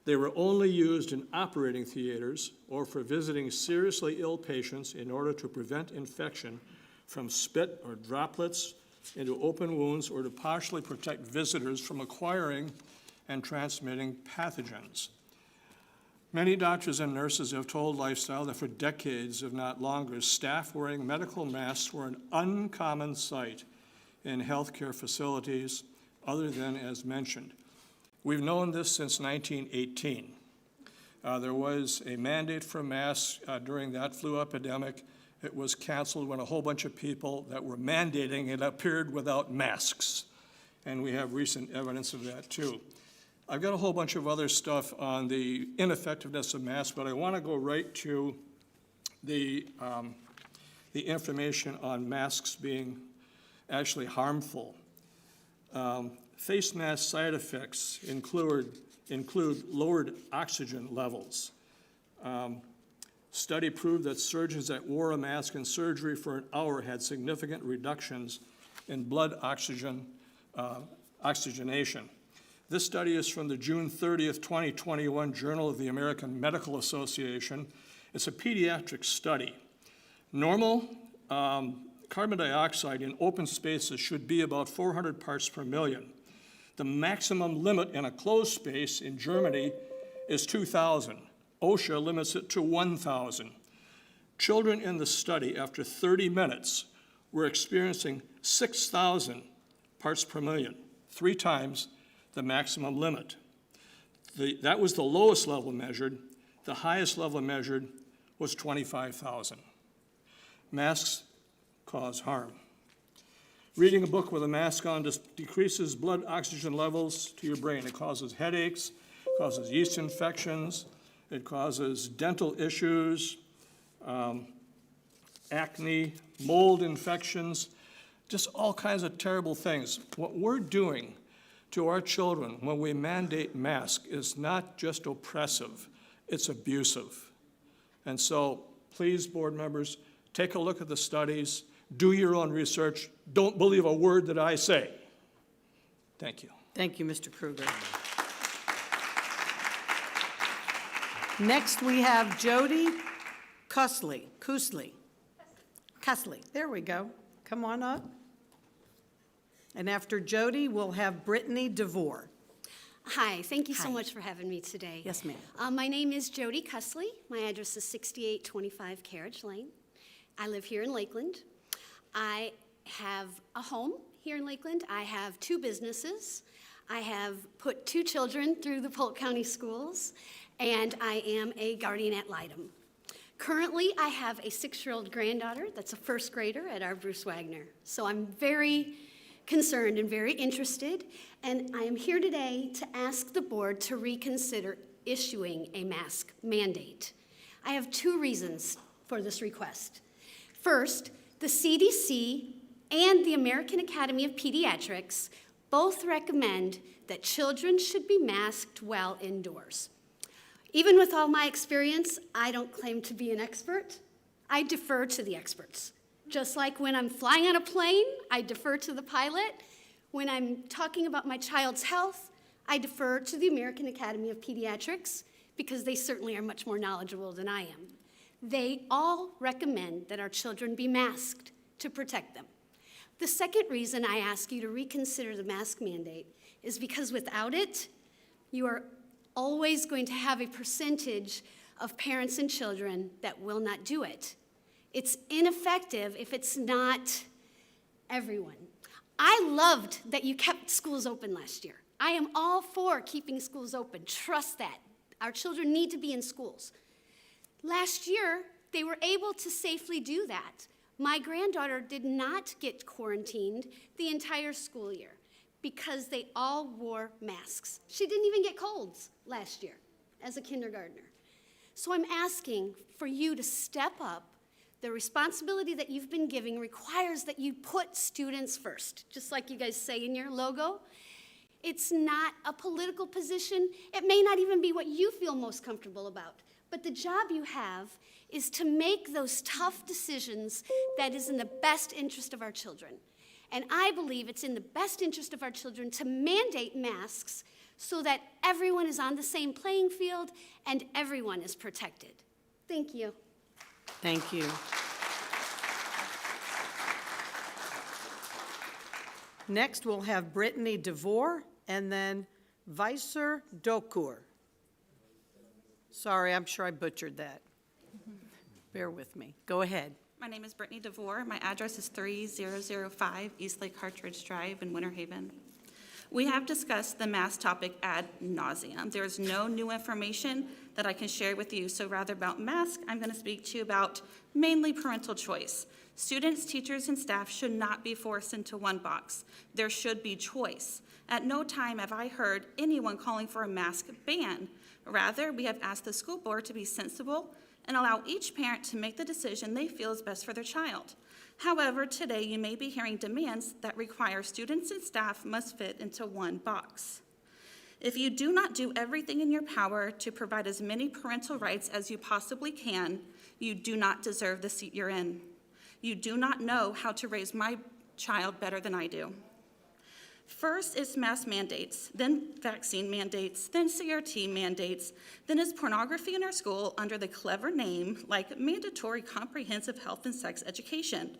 They were only used in operating theaters or for visiting seriously ill patients in order to prevent infection from spit or droplets into open wounds or to partially protect visitors from acquiring and transmitting pathogens. Many doctors and nurses have told Lifestyle that for decades, if not longer, staff wearing medical masks were an uncommon sight in healthcare facilities other than as mentioned. We've known this since 1918. There was a mandate for masks during that flu epidemic. It was canceled when a whole bunch of people that were mandating it appeared without masks. And we have recent evidence of that too. I've got a whole bunch of other stuff on the ineffectiveness of masks, but I want to go right to the information on masks being actually harmful. Face mask side effects include lowered oxygen levels. Study proved that surgeons that wore a mask in surgery for an hour had significant reductions in blood oxygenation. This study is from the June 30th, 2021 Journal of the American Medical Association. It's a pediatric study. Normal carbon dioxide in open spaces should be about 400 parts per million. The maximum limit in a closed space in Germany is 2,000. OSHA limits it to 1,000. Children in the study, after 30 minutes, were experiencing 6,000 parts per million, 3 times the maximum limit. That was the lowest level measured. The highest level measured was 25,000. Masks cause harm. Reading a book with a mask on decreases blood oxygen levels to your brain. It causes headaches, causes yeast infections, it causes dental issues, acne, mold infections, just all kinds of terrible things. What we're doing to our children when we mandate masks is not just oppressive, it's abusive. And so please, board members, take a look at the studies, do your own research, don't believe a word that I say. Thank you. Thank you, Mr. Kruger. Next, we have Jody Kusley. Cusley, there we go. Come on up. And after Jody, we'll have Brittany DeVore. Hi, thank you so Hi. much for having me today. Yes, ma'am. My name is Jody Cusley. My address is 6825 Carriage Lane. I live here in Lakeland. I have a home here in Lakeland. I have 2 businesses. I have put 2 children through the Polk County schools, and I am a guardian ad litem. Currently, I have a 6-year-old granddaughter that's a 1st grader at our Bruce Wagner. So I'm very concerned and very interested, and I am here today to ask the board to reconsider issuing a mask mandate. I have 2 reasons for this request. First, the CDC and the American Academy of Pediatrics both recommend that children should be masked while indoors. Even with all my experience, I don't claim to be an expert. I defer to the experts. Just like when I'm flying on a plane, I defer to the pilot. When I'm talking about my child's health, I defer to the American Academy of Pediatrics because they certainly are much more knowledgeable than I am. They all recommend that our children be masked to protect them. The second reason I ask you to reconsider the mask mandate is because without it, you are always going to have a percentage of parents and children that will not do it. It's ineffective if it's not everyone. I loved that you kept schools open last year. I am all for keeping schools open. Trust that. Our children need to be in schools. Last year, they were able to safely do that. My granddaughter did not get quarantined the entire school year because they all wore masks. She didn't even get colds last year as a kindergartner. So I'm asking for you to step up. The responsibility that you've been giving requires that you put students first, just like you guys say in your logo. It's not a political position. It may not even be what you feel most comfortable about. But the job you have is to make those tough decisions that is in the best interest of our children. And I believe it's in the best interest of our children to mandate masks so that everyone is on the same playing field and everyone is protected. Thank you. Thank you. Next, we'll have Brittany DeVore and then Vicer Dokur. Sorry, I'm sure I butchered that. Bear with me. Go ahead. My name is Brittany DeVore. My address is 3005 East Lake Hartridge Drive in Winter Haven. We have discussed the mask topic ad nauseum. There is no new information that I can share with you, so rather about masks, I'm going to speak to you about mainly parental choice. Students, teachers, and staff should not be forced into one box. There should be choice. At no time have I heard anyone calling for a mask ban. Rather, we have asked the school board to be sensible and allow each parent to make the decision they feel is best for their child. However, today you may be hearing demands that require students and staff must fit into one box. If you do not do everything in your power to provide as many parental rights as you possibly can, you do not deserve the seat you're in. You do not know how to raise my child better than I do. First is mask mandates, then vaccine mandates, then CRT mandates, then is pornography in our school under the clever name like mandatory comprehensive health and sex education.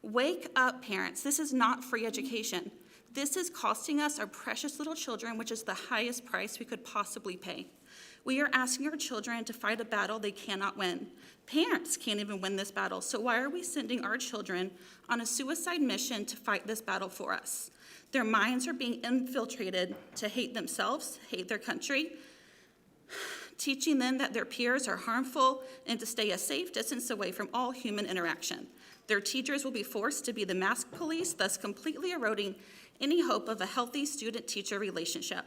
Wake up, parents. This is not free education. This is costing us our precious little children, which is the highest price we could possibly pay. We are asking our children to fight a battle they cannot win. Parents can't even win this battle, so why are we sending our children on a suicide mission to fight this battle for us? Their minds are being infiltrated to hate themselves, hate their country, teaching them that their peers are harmful and to stay a safe distance away from all human interaction. Their teachers will be forced to be the mask police, thus completely eroding any hope of a healthy student-teacher relationship.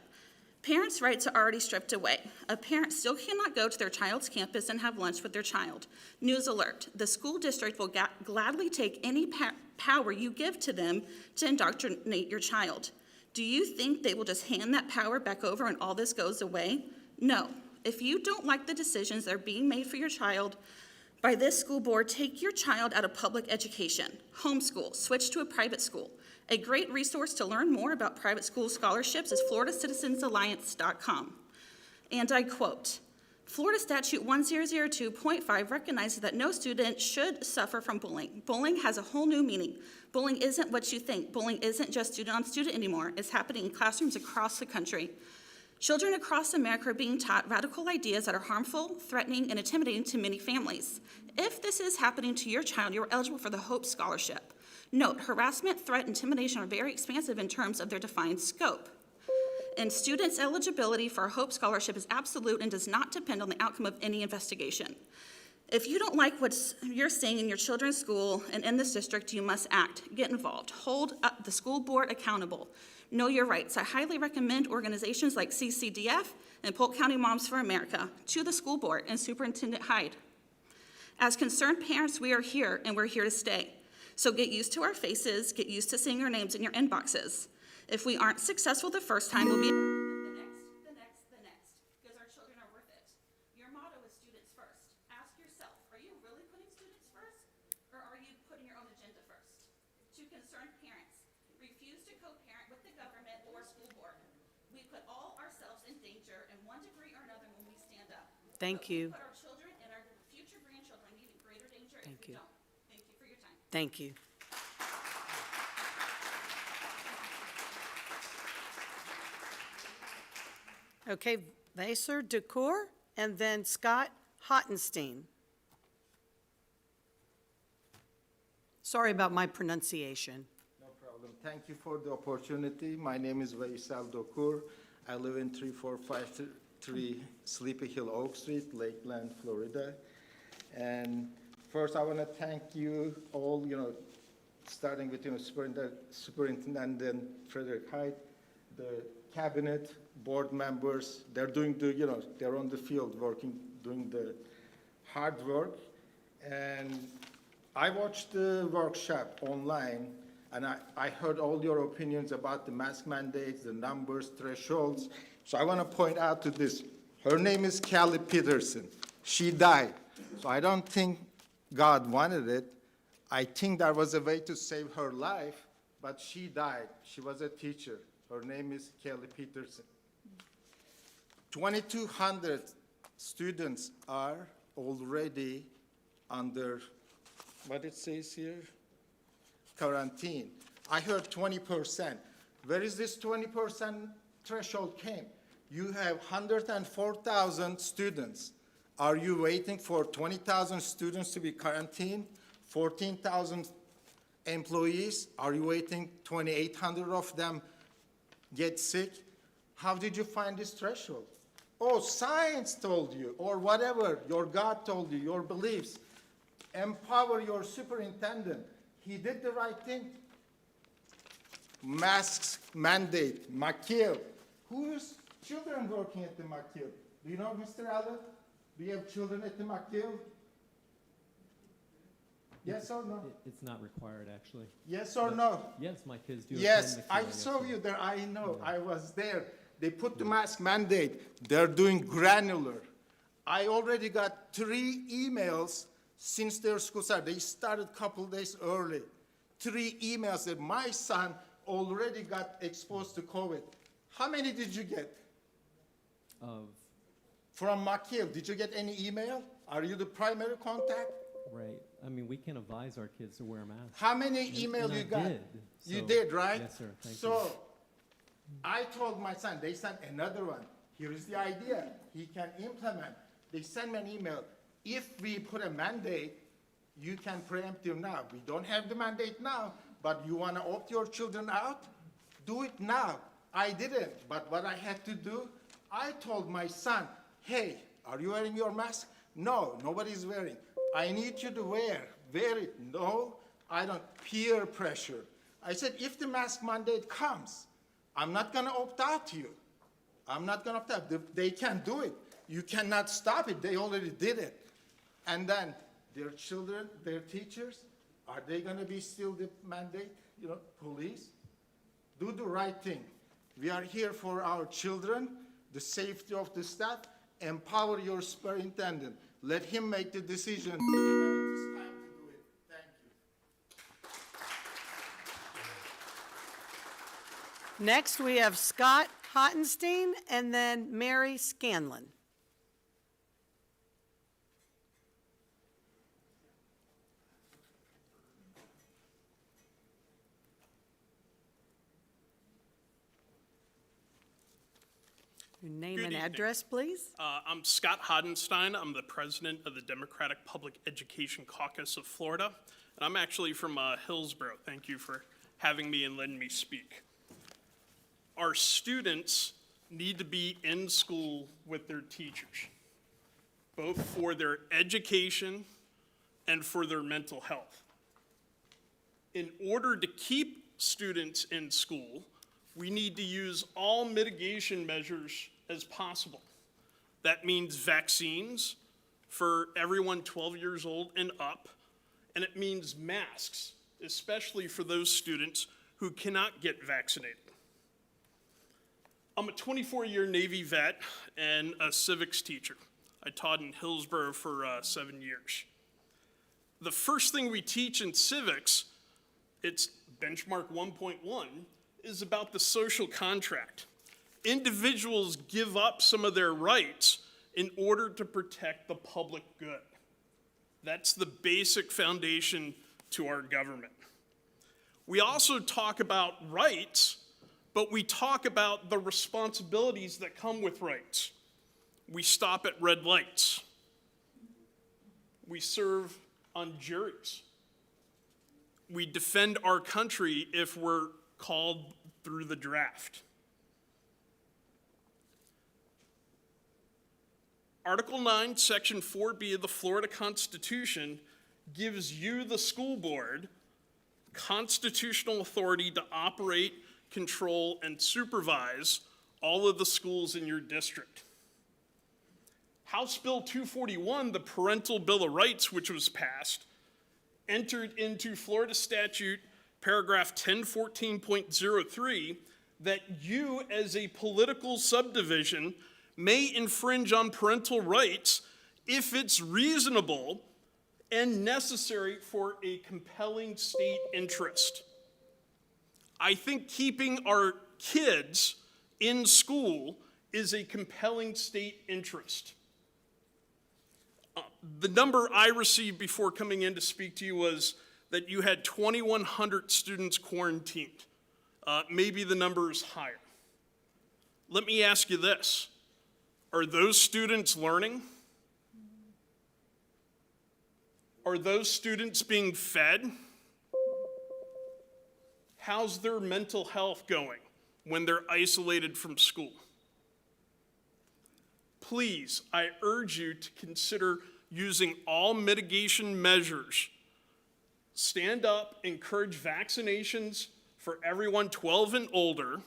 Parents' rights are already stripped away. A parent still cannot go to their child's campus and have lunch with their child. News alert, the school district will gladly take any power you give to them to indoctrinate your child. Do you think they will just hand that power back over and all this goes away? No. If you don't like the decisions that are being made for your child by this school board, take your child out of public education, homeschool, switch to a private school. A great resource to learn more about private school scholarships is FloridaCitizensAlliance.com. And I quote, Florida Statute 1002.5 recognizes that no student should suffer from bullying. Bullying has a whole new meaning. Bullying isn't what you think. Bullying isn't just student on student anymore. It's happening in classrooms across the country. Children across America are being taught radical ideas that are harmful, threatening, and intimidating to many families. If this is happening to your child, you are eligible for the Hope Scholarship. Note, harassment, threat, intimidation are very expansive in terms of their defined scope. And students' eligibility for a Hope Scholarship is absolute and does not depend on the outcome of any investigation. If you don't like what you're seeing in your children's school and in this district, you must act, get involved, hold up the school board accountable. Know your rights. I highly recommend organizations like CCDF and Polk County Moms for America to the school board and Superintendent Hyde. As concerned parents, we are here and we're here to stay. So get used to our faces, get used to seeing our names in your inboxes. If we aren't successful the first time, we'll be the next, because our children are worth it. Your motto is students first. Ask yourself, are you really putting students first, or are you putting your own agenda first? To concerned parents, refuse to co-parent with the government or school board. We put all ourselves in danger in one degree or another when we stand up. Thank But we you. put our children and our future grandchildren in even greater danger if Thank we you. don't. Thank you for your time. Thank you. Okay, Vaser, DeCoeur, and then Scott Hottenstein. Sorry about my pronunciation. No problem. Thank you for the opportunity. My name is Vaisal Dokur. I live in 3453 Sleepy Hill Oak Street, Lakeland, Florida. And first, I want to thank you all, starting with, Superintendent Frederick Hyde, the cabinet, board members. They're doing they're on the field working, doing the hard work. And I watched the workshop online, and I heard all your opinions about the mask mandates, the numbers, thresholds. So I want to point out to this. Her name is Callie Peterson. She died. So I don't think God wanted it. I think there was a way to save her life, but she died. She was a teacher. Her name is Callie Peterson. 2,200 students are already under, what it says here, quarantine. I heard 20%. Where is this 20% threshold came? You have 104,000 students. Are you waiting for 20,000 students to be quarantined? 14,000 employees? Are you waiting 2,800 of them get sick? How did you find this threshold? Oh, science told you, or whatever, your God told you, your beliefs. Empower your superintendent. He did the right thing. Masks mandate, McKill. Whose children working at the McKill? Do you know, Mr. Allen? Do you have children at the McKill? Yes or no? It's not required, actually. Yes or no? Yes, my kids do. Yes, attend the I Q&A, saw yes, you there. I know. I was there. They put the mask mandate. They're doing granular. I already got 3 emails since their school started. They started a couple days early. 3 emails that my son already got exposed to COVID. How many did you get? Of, From McKill, did you get any email? Are you the primary contact? right. I mean, we can advise our kids to wear masks. How many And- emails and I you got? did, You so- did, right? Yes, sir. Thank you. So I told my son, they sent another one. Here is the idea. He can implement. They sent me an email. If we put a mandate, you can preempt them now. We don't have the mandate now, but you want to opt your children out? Do it now. I didn't, but what I had to do, I told my son, hey, are you wearing your mask? No, nobody's wearing. I need you to wear it. No, I don't. Peer pressure. I said, if the mask mandate comes, I'm not going to opt out you. I'm not going to opt out. They can't do it. You cannot stop it. They already did it. And then their children, their teachers, are they going to be still the mandate, police? Do the right thing. We are here for our children, the safety of the staff. Empower your superintendent. Let him make the decision when it is time to do it. Thank you. Next, we have Scott Hottenstein and then Mary Scanlon. Your name Good and evening. address, please. I'm Scott Hodenstein. I'm the president of the Democratic Public Education Caucus of Florida, and I'm actually from Hillsborough. Thank you for having me and letting me speak. Our students need to be in school with their teachers, both for their education and for their mental health. In order to keep students in school, we need to use all mitigation measures as possible. That means vaccines for everyone 12 years old and up, and it means masks, especially for those students who cannot get vaccinated. I'm a 24-year Navy vet and a civics teacher. I taught in Hillsborough for 7 years. The first thing we teach in civics, it's benchmark 1.1, is about the social contract. Individuals give up some of their rights in order to protect the public good. That's the basic foundation to our government. We also talk about rights, but we talk about the responsibilities that come with rights. We stop at red lights. We serve on juries. We defend our country if we're called through the draft. Article 9, Section 4B of the Florida Constitution gives you, the school board, constitutional authority to operate, control, and supervise all of the schools in your district. House Bill 241, the Parental Bill of Rights, which was passed, entered into Florida statute paragraph 1014.03 that you, as a political subdivision, may infringe on parental rights if it's reasonable and necessary for a compelling state interest. I think keeping our kids in school is a compelling state interest. The number I received before coming in to speak to you was that you had 2,100 students quarantined. Maybe the number is higher. Let me ask you this. Are those students learning? Are those students being fed? How's their mental health going when they're isolated from school? Please, I urge you to consider using all mitigation measures. Stand up, encourage vaccinations for everyone 12 and older,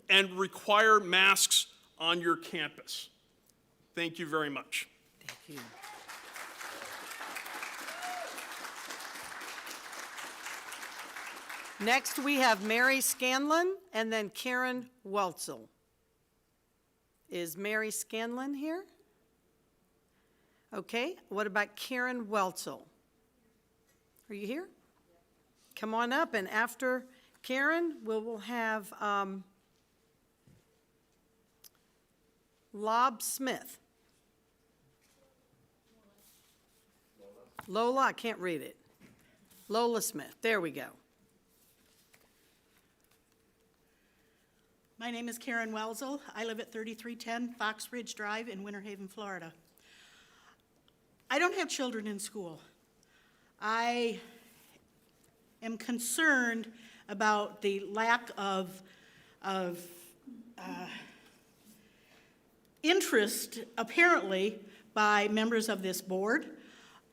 and require masks on your campus. Thank you very much. Thank you. Next, we have Mary Scanlon and then Karen Weltzel. Is Mary Scanlon here? Okay, what about Karen Weltzel? Are you here? Come on up, and after Karen, we'll have Lob Smith. Lola, I can't read it. Lola Smith, there we go. My name is Karen Welzel. I live at 3310 Fox Ridge Drive in Winter Haven, Florida. I don't have children in school. I am concerned about the lack of interest, apparently, by members of this board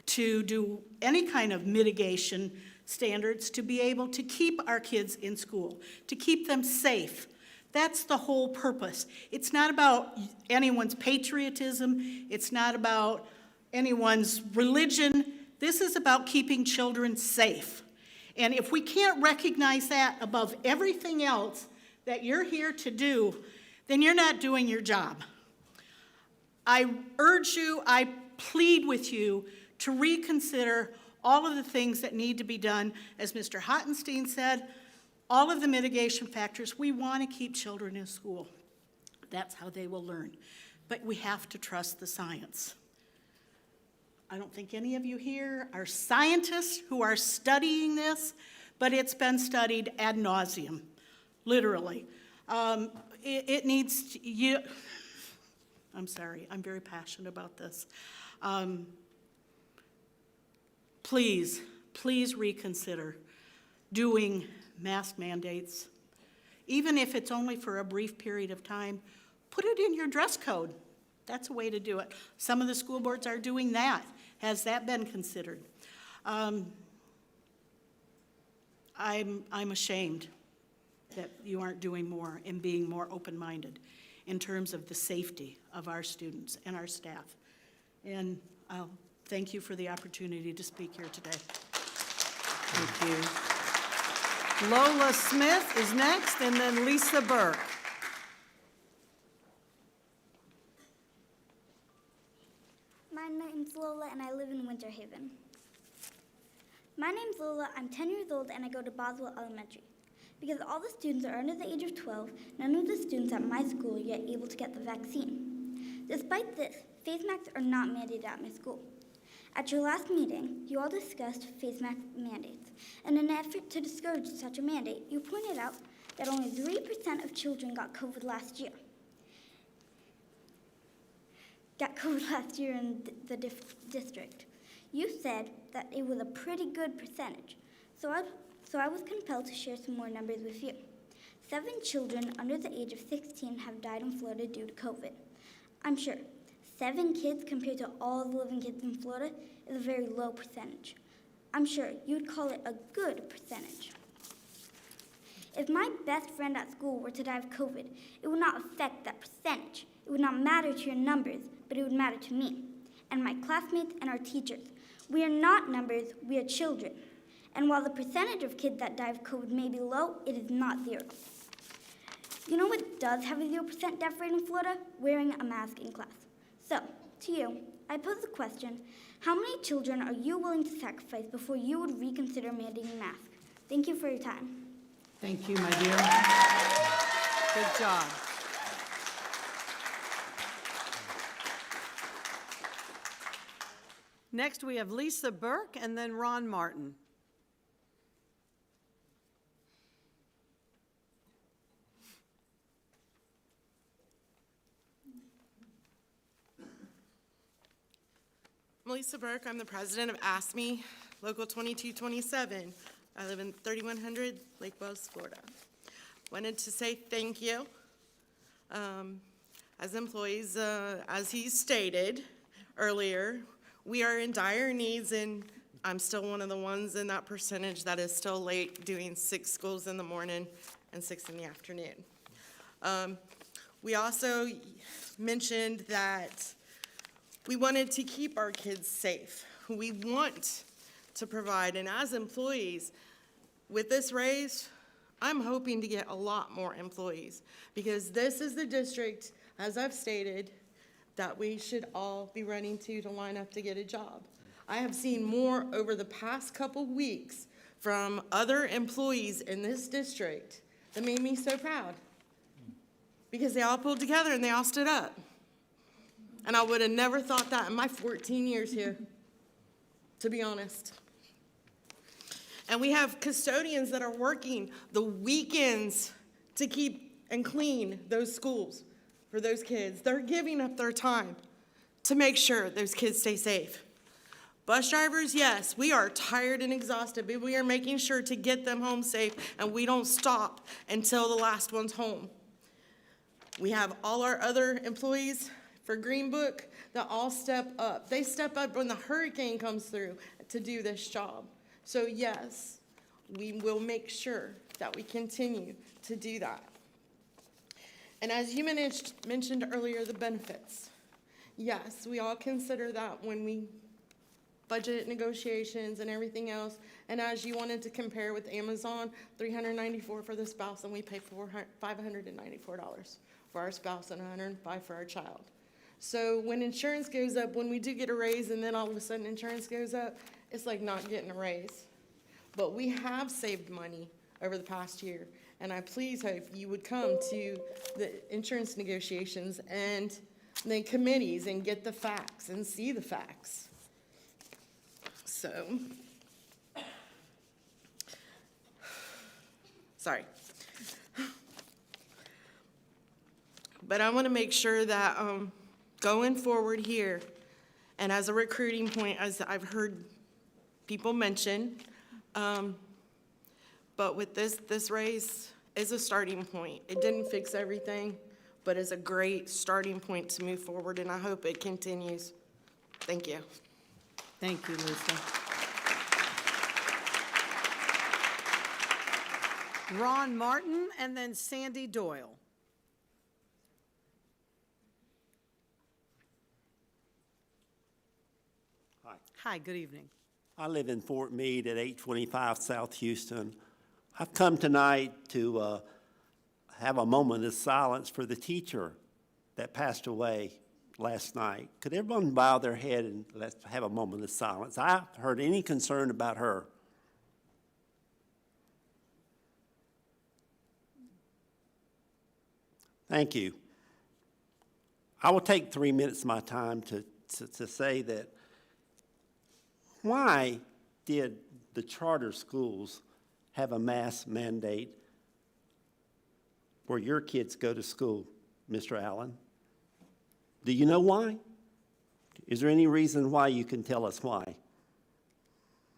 to do any kind of mitigation standards to be able to keep our kids in school, to keep them safe. That's the whole purpose. It's not about anyone's patriotism. It's not about anyone's religion. This is about keeping children safe. And if we can't recognize that above everything else that you're here to do, then you're not doing your job. I urge you, I plead with you to reconsider all of the things that need to be done. As Mr. Hottenstein said, all of the mitigation factors. We want to keep children in school. That's how they will learn. But we have to trust the science. I don't think any of you here are scientists who are studying this, but it's been studied ad nauseum, literally. It needs, I'm sorry, I'm very passionate about this. Please reconsider doing mask mandates. Even if it's only for a brief period of time, put it in your dress code. That's a way to do it. Some of the school boards are doing that. Has that been considered? I'm ashamed that you aren't doing more and being more open-minded in terms of the safety of our students and our staff. And I'll thank you for the opportunity to speak here today. Thank you. Lola Smith is next, and then Lisa Burke. My name's Lola, and I live in Winter Haven. My name's Lola, I'm 10 years old, and I go to Boswell Elementary. Because all the students are under the age of 12, none of the students at my school are yet able to get the vaccine. Despite this, face masks are not mandated at my school. At your last meeting, you all discussed face mask mandates, and in an effort to discourage such a mandate, you pointed out that only 3% of children got COVID last year. In the district. You said that it was a pretty good percentage, so I was compelled to share some more numbers with you. 7 children under the age of 16 have died in Florida due to COVID. I'm sure 7 kids compared to all the living kids in Florida is a very low percentage. I'm sure you'd call it a good percentage. If my best friend at school were to die of COVID, it would not affect that percentage. It would not matter to your numbers, but it would matter to me and my classmates and our teachers. We are not numbers, we are children. And while the percentage of kids that die of COVID may be low, it is not 0. You know what does have a 0% death rate in Florida? Wearing a mask in class. So, to you, I pose the question, how many children are you willing to sacrifice before you would reconsider mandating masks? Thank you for your time. Thank you, my dear. Good job. Next, we have Lisa Burke and then Ron Martin. I'm Lisa Burke. I'm the president of ASME, Local 2227. I live in 3100 Lake Wells, Florida. Wanted to say thank you. As employees, as he stated earlier, we are in dire needs, and I'm still one of the ones in that percentage that is still late doing 6 schools in the morning and 6 in the afternoon. We also mentioned that we wanted to keep our kids safe. We want to provide, and as employees, with this raise, I'm hoping to get a lot more employees because this is the district, as I've stated, that we should all be running to line up to get a job. I have seen more over the past couple weeks from other employees in this district that made me so proud because they all pulled together and they all stood up. And I would have never thought that in my 14 years here, to be honest. And we have custodians that are working the weekends to keep and clean those schools for those kids. They're giving up their time to make sure those kids stay safe. Bus drivers, yes, we are tired and exhausted, but we are making sure to get them home safe, and we don't stop until the last one's home. We have all our other employees for Green Book that all step up. They step up when the hurricane comes through to do this job. So yes, we will make sure that we continue to do that. And as you mentioned earlier, the benefits. Yes, we all consider that when we budget negotiations and everything else. And as you wanted to compare with Amazon, $394 for the spouse, and we pay $594 for our spouse and $105 for our child. So when insurance goes up, when we do get a raise and then all of a sudden insurance goes up, it's like not getting a raise. But we have saved money over the past year, and I please hope you would come to the insurance negotiations and the committees and get the facts and see the facts. So, sorry. But I want to make sure that going forward here, and as a recruiting point, as I've heard people mention, but with this raise is a starting point. It didn't fix everything, but it's a great starting point to move forward, and I hope it continues. Thank you. Thank you, Lisa. Ron Martin and then Sandy Doyle. Hi. Hi, good evening. I live in Fort Meade at 825 South Houston. I've come tonight to have a moment of silence for the teacher that passed away last night. Could everyone bow their head and let's have a moment of silence? I haven't heard any concern about her. Thank you. I will take 3 minutes of my time to say that why did the charter schools have a mask mandate where your kids go to school, Mr. Allen? Do you know why? Is there any reason why you can tell us why?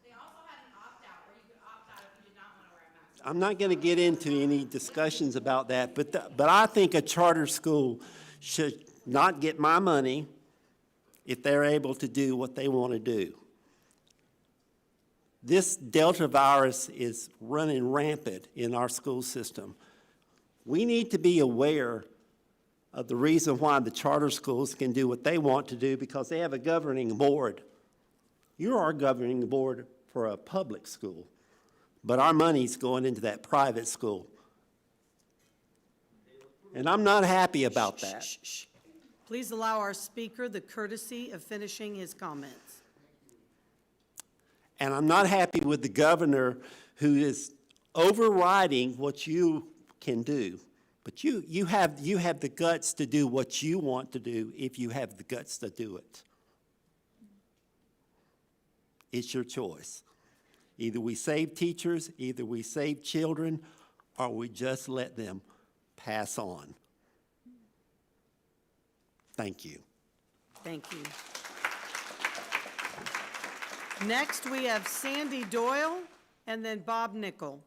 They also had an opt-out where you could opt out if you did not want to wear a mask. I'm not going to get into any discussions about that, but I think a charter school should not get my money if they're able to do what they want to do. This Delta virus is running rampant in our school system. We need to be aware of the reason why the charter schools can do what they want to do because they have a governing board. You're our governing board for a public school, but our money's going into that private school. And I'm not happy about that. Please allow our speaker the courtesy of finishing his comments. And I'm not happy with the governor who is overriding what you can do. But you have the guts to do what you want to do if you have the guts to do it. It's your choice. Either we save teachers, either we save children, or we just let them pass on. Thank you. Thank you. Next, we have Sandy Doyle and then Bob Nickel.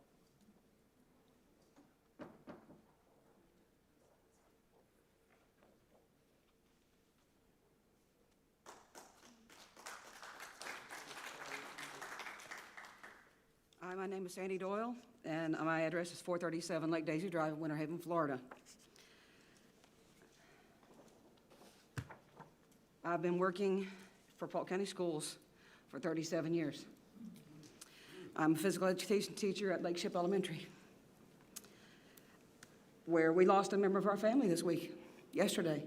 Hi, my name is Sandy Doyle, and my address is 437 Lake Daisy Drive, Winter Haven, Florida. I've been working for Polk County Schools for 37 years. I'm a physical education teacher at Lake Ship Elementary, where we lost a member of our family this week, yesterday.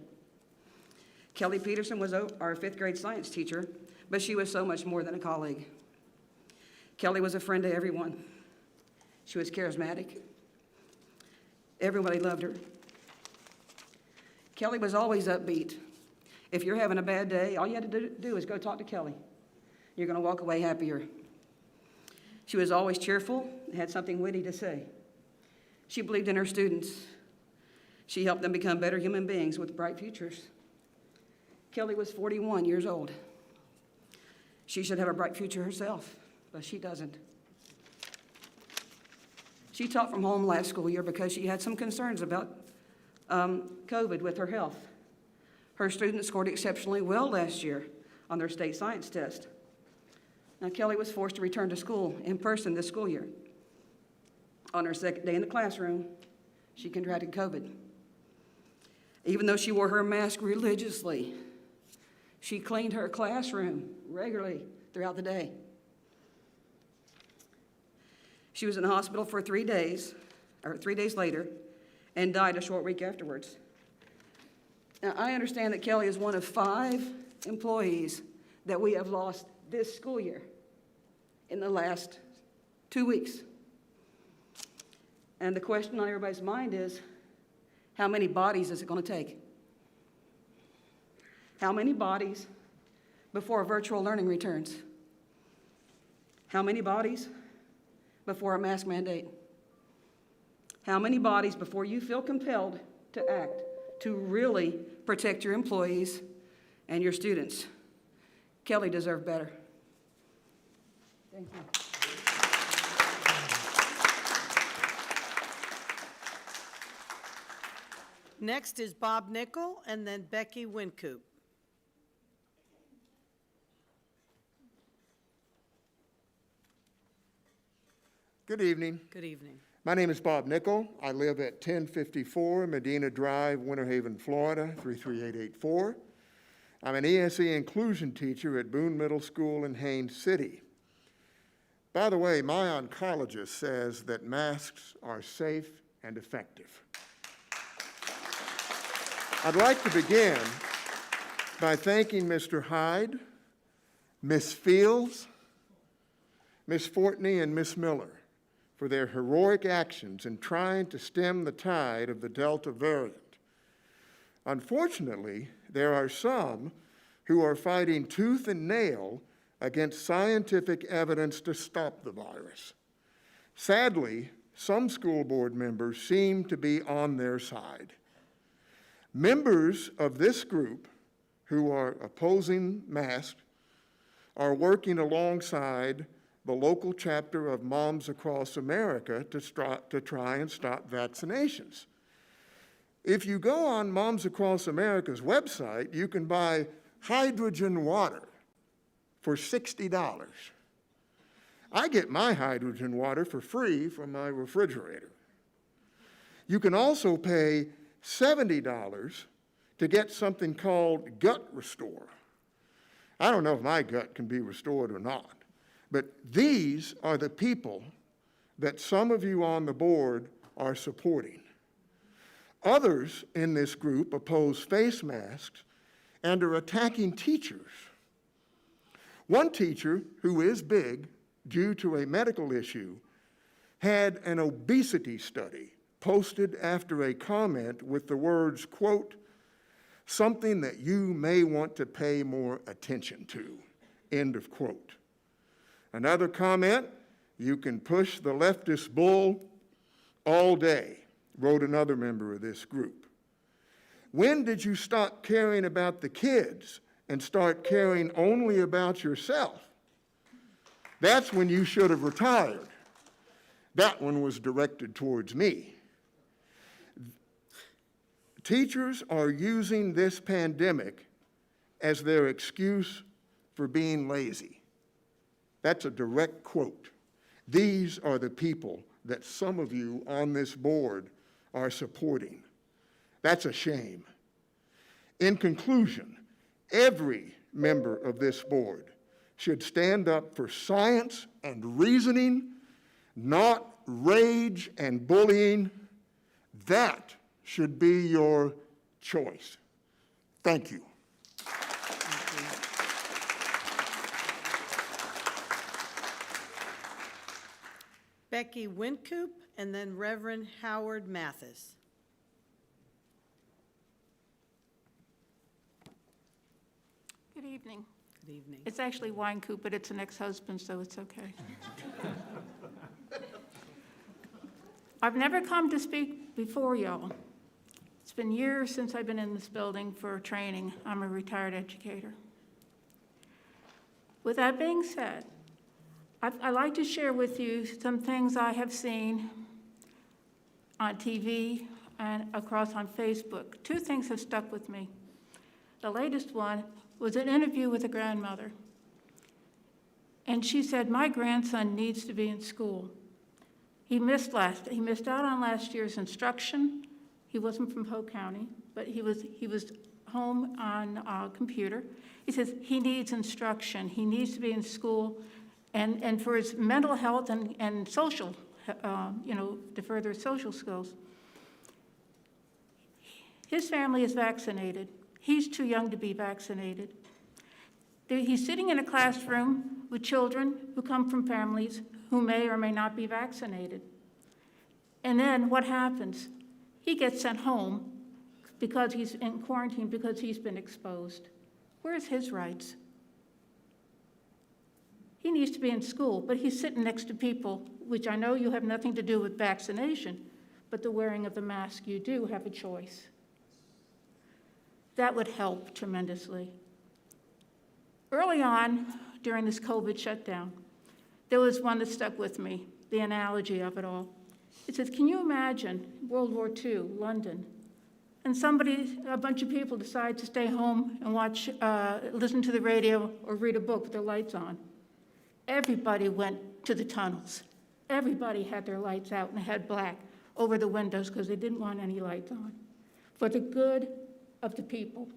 Kelly Peterson was our fifth grade science teacher, but she was so much more than a colleague. Kelly was a friend to everyone. She was charismatic. Everybody loved her. Kelly was always upbeat. If you're having a bad day, all you had to do is go talk to Kelly. You're going to walk away happier. She was always cheerful and had something witty to say. She believed in her students. She helped them become better human beings with bright futures. Kelly was 41 years old. She should have a bright future herself, but she doesn't. She taught from home last school year because she had some concerns about COVID with her health. Her students scored exceptionally well last year on their state science test. Now, Kelly was forced to return to school in person this school year. On her second day in the classroom, she contracted COVID. Even though she wore her mask religiously, she cleaned her classroom regularly throughout the day. She was in the hospital for 3 days, or 3 days later, and died a short week afterwards. Now, I understand that Kelly is one of 5 employees that we have lost this school year in the last 2 weeks. And the question on everybody's mind is, how many bodies is it going to take? How many bodies before virtual learning returns? How many bodies before a mask mandate? How many bodies before you feel compelled to act to really protect your employees and your students. Kelly deserved better. Thank you. Next is Bob Nickel, and then Becky Wincoop. Good evening. Good evening. My name is Bob Nickel. I live at 1054 Medina Drive, Winter Haven, Florida, 33884. I'm an ESE inclusion teacher at Boone Middle School in Haines City. By the way, my oncologist says that masks are safe and effective. I'd like to begin by thanking Mr. Hyde, Ms. Fields, Ms. Fortney, and Ms. Miller for their heroic actions in trying to stem the tide of the Delta variant. Unfortunately, there are some who are fighting tooth and nail against scientific evidence to stop the virus. Sadly, some school board members seem to be on their side. Members of this group who are opposing masks are working alongside the local chapter of Moms Across America to try and stop vaccinations. If you go on Moms Across America's website, you can buy hydrogen water for $60. I get my hydrogen water for free from my refrigerator. You can also pay $70 to get something called Gut Restore. I don't know if my gut can be restored or not, but these are the people that some of you on the board are supporting. Others in this group oppose face masks and are attacking teachers. One teacher, who is big due to a medical issue, had an obesity study posted after a comment with the words, quote, "something that you may want to pay more attention to," end of quote. Another comment, "you can push the leftist bull all day," wrote another member of this group. When did you stop caring about the kids and start caring only about yourself? That's when you should have retired. That one was directed towards me. Teachers are using this pandemic as their excuse for being lazy. That's a direct quote. These are the people that some of you on this board are supporting. That's a shame. In conclusion, every member of this board should stand up for science and reasoning, not rage and bullying. That should be your choice. Thank you. Becky Wincoop, and then Reverend Howard Mathis. Good evening. Good evening. It's actually wine coop, but it's an ex-husband, so it's okay. I've never come to speak before y'all. It's been years since I've been in this building for training. I'm a retired educator. With that being said, I'd like to share with you some things I have seen on TV and across on Facebook. Two things have stuck with me. The latest one was an interview with a grandmother. And she said, "My grandson needs to be in school. He missed out on last year's instruction. He wasn't from Polk County, but he was home on a computer. He says he needs instruction. He needs to be in school, and for his mental health and social, to further his social skills. His family is vaccinated. He's too young to be vaccinated. He's sitting in a classroom with children who come from families who may or may not be vaccinated. And then what happens? He gets sent home because he's in quarantine because he's been exposed. Where's his rights? He needs to be in school, but he's sitting next to people, which I know you have nothing to do with vaccination, but the wearing of the mask, you do have a choice. That would help tremendously. Early on, during this COVID shutdown, there was one that stuck with me, the analogy of it all. It says, can you imagine World War II, London, and a bunch of people decide to stay home and listen to the radio or read a book with their lights on? Everybody went to the tunnels. Everybody had their lights out and had black over the windows because they didn't want any lights on. For the good of the people,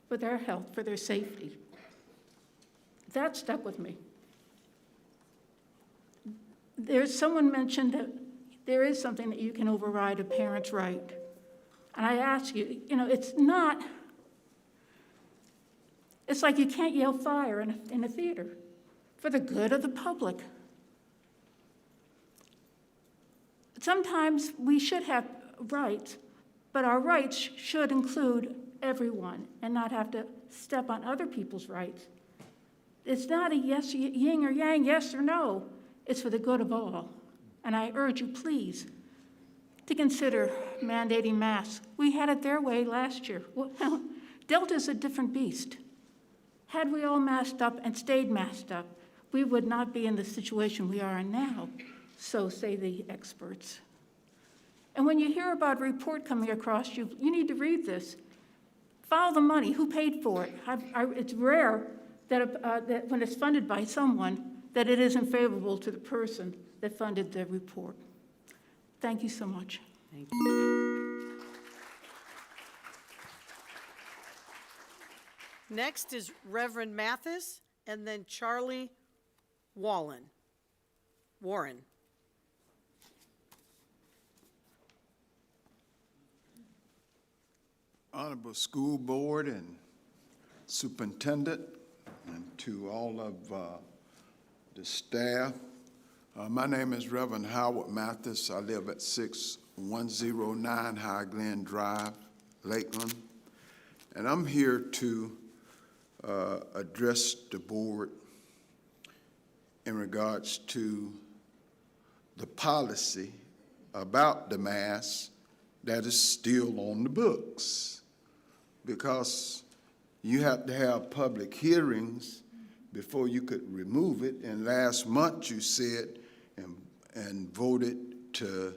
for their health, for their safety. That stuck with me. Someone mentioned that there is something that you can override a parent's right. And I ask you, it's like you can't yell fire in a theater for the good of the public. Sometimes we should have rights, but our rights should include everyone and not have to step on other people's rights. It's not a yes, yin or yang, yes or no. It's for the good of all. And I urge you, please, to consider mandating masks. We had it their way last year. Well, Delta's a different beast. Had we all masked up and stayed masked up, we would not be in the situation we are in now, so say the experts. And when you hear about a report coming across you, you need to read this. Follow the money. Who paid for it? It's rare that when it's funded by someone, that it isn't favorable to the person that funded the report. Thank you so much. Thank you. Next is Reverend Mathis, and then Charlie Warren. Honorable School Board and Superintendent, and to all of the staff. My name is Reverend Howard Mathis. I live at 6109 High Glen Drive, Lakeland. And I'm here to address the board in regards to the policy about the mask that is still on the books, because you have to have public hearings before you could remove it. And last month you said and voted to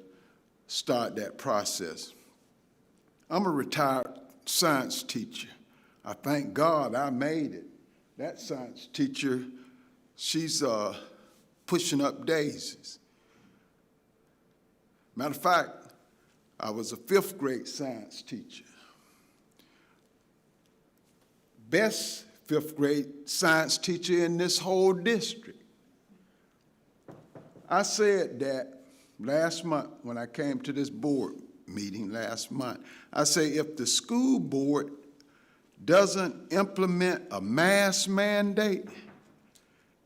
start that process. I'm a retired science teacher. I thank God I made it. That science teacher, she's pushing up daisies. Matter of fact, I was a 5th grade science teacher. Best 5th grade science teacher in this whole district. I said that last month when I came to this board meeting last month. I say if the school board doesn't implement a mask mandate,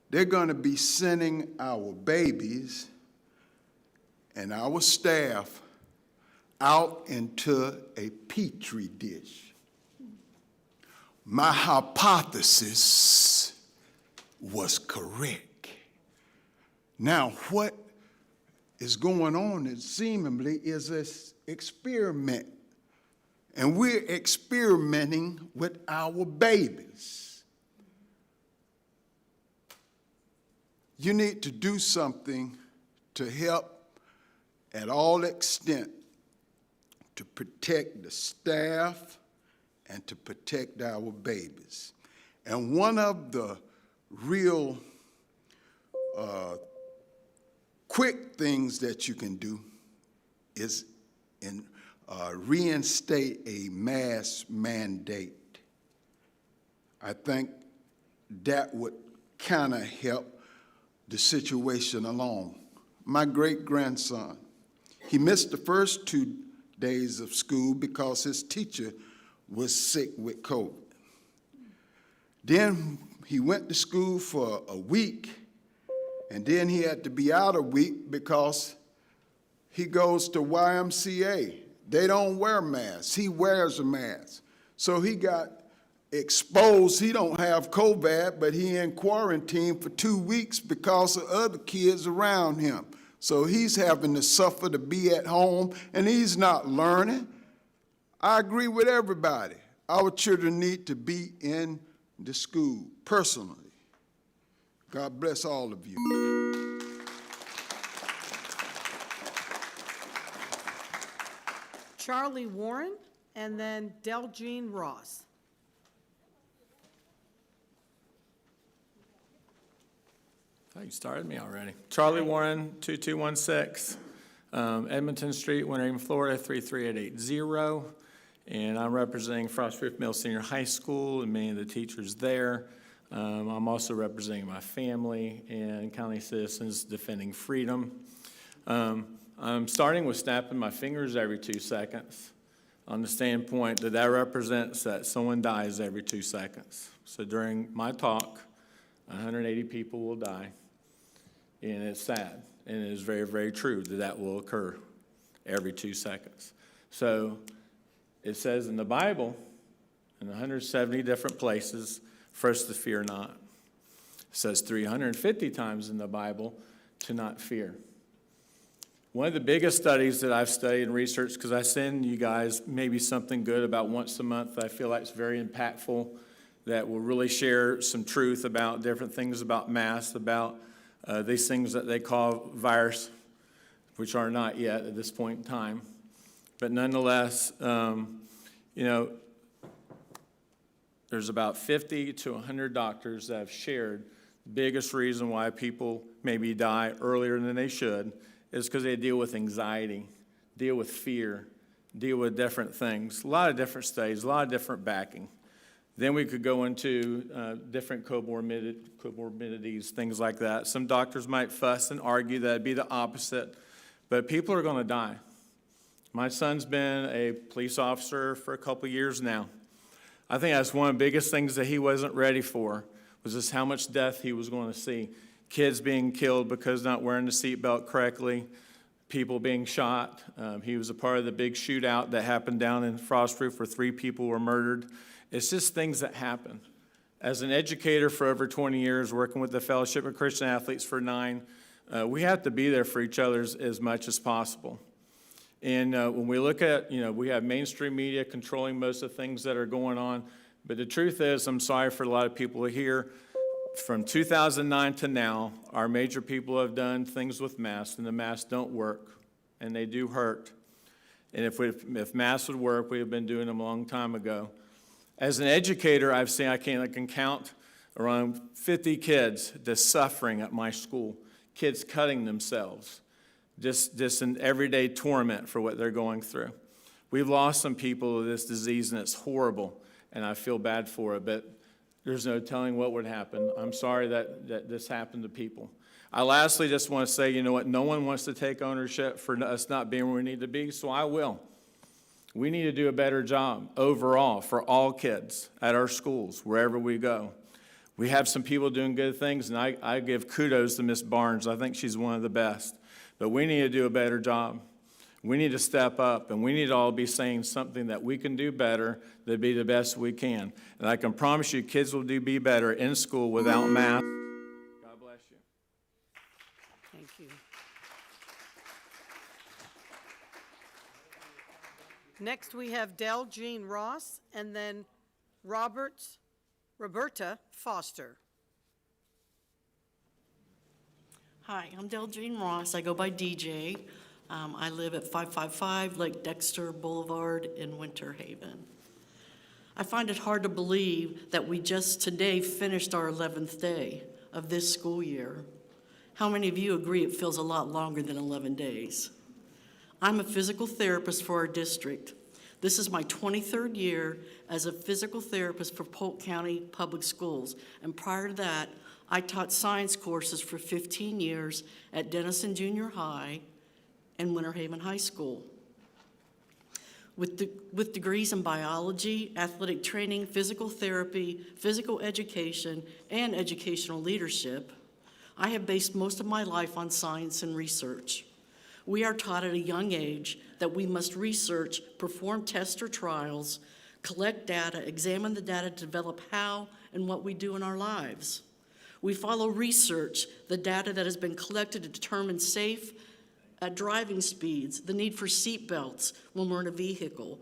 they're going to be sending our babies and our staff out into a petri dish. My hypothesis was correct. Now, what is going on is seemingly is this experiment, and we're experimenting with our babies. You need to do something to help at all extent to protect the staff and to protect our babies. And one of the real quick things that you can do is reinstate a mask mandate. I think that would kind of help the situation along. My great-grandson, he missed the first 2 days of school because his teacher was sick with COVID. Then he went to school for a week, and then he had to be out a week because he goes to YMCA. They don't wear masks. He wears a mask. So he got exposed. He don't have COVID, but he in quarantine for 2 weeks because of other kids around him. So he's having to suffer to be at home, and he's not learning. I agree with everybody. Our children need to be in the school personally. God bless all of you. Charlie Warren, and then Deljean Ross. Oh, you started me already. Charlie Warren, 2216, Edmonton Street, Winter Haven, Florida, 33880. And I'm representing Frostproof Mill Senior High School and many of the teachers there. I'm also representing my family and county citizens defending freedom. I'm starting with snapping my fingers every 2 seconds on the standpoint that that represents that someone dies every 2 seconds. So during my talk, 180 people will die. And it's sad, and it is very, very true that that will occur every 2 seconds. So it says in the Bible, in 170 different places, for us to fear not. It says 350 times in the Bible to not fear. One of the biggest studies that I've studied and researched, because I send you guys maybe something good about once a month that I feel like is very impactful, that will really share some truth about different things about masks, about these things that they call virus, which are not yet at this point in time. But nonetheless, you know, there's about 50 to 100 doctors that have shared the biggest reason why people maybe die earlier than they should is because they deal with anxiety, deal with fear, deal with different things. A lot of different studies, a lot of different backing. Then we could go into different comorbidities, things like that. Some doctors might fuss and argue that it'd be the opposite, but people are going to die. My son's been a police officer for a couple years now. I think that's one of the biggest things that he wasn't ready for, was just how much death he was going to see. Kids being killed because not wearing the seatbelt correctly, people being shot. He was a part of the big shootout that happened down in Frostproof where 3 people were murdered. It's just things that happen. As an educator for over 20 years, working with the Fellowship of Christian Athletes for 9, we have to be there for each other as much as possible. And when we look at, we have mainstream media controlling most of the things that are going on. But the truth is, I'm sorry for a lot of people here, from 2009 to now, our major people have done things with masks, and the masks don't work, and they do hurt. And if masks would work, we have been doing them a long time ago. As an educator, I've seen, I can count around 50 kids that's suffering at my school, kids cutting themselves, just an everyday torment for what they're going through. We've lost some people to this disease, and it's horrible, and I feel bad for it, but there's no telling what would happen. I'm sorry that this happened to people. I lastly just want to say, you know what, no one wants to take ownership for us not being where we need to be, so I will. We need to do a better job overall for all kids at our schools, wherever we go. We have some people doing good things, and I give kudos to Miss Barnes. I think she's one of the best. But we need to do a better job. We need to step up, and we need to all be saying something that we can do better to be the best we can. And I can promise you kids will be better in school without masks. God bless you. Thank you. Next, we have Deljean Ross, and then Roberta Foster. Hi, I'm Deljean Ross. I go by DJ. I live at 555 Lake Dexter Boulevard in Winter Haven. I find it hard to believe that we just today finished our 11th day of this school year. How many of you agree it feels a lot longer than 11 days? I'm a physical therapist for our district. This is my 23rd year as a physical therapist for Polk County Public Schools, and prior to that, I taught science courses for 15 years at Denison Junior High and Winter Haven High School. With degrees in biology, athletic training, physical therapy, physical education, and educational leadership, I have based most of my life on science and research. We are taught at a young age that we must research, perform tests or trials, collect data, examine the data to develop how and what we do in our lives. We follow research, the data that has been collected to determine safe driving speeds, the need for seat belts when we're in a vehicle,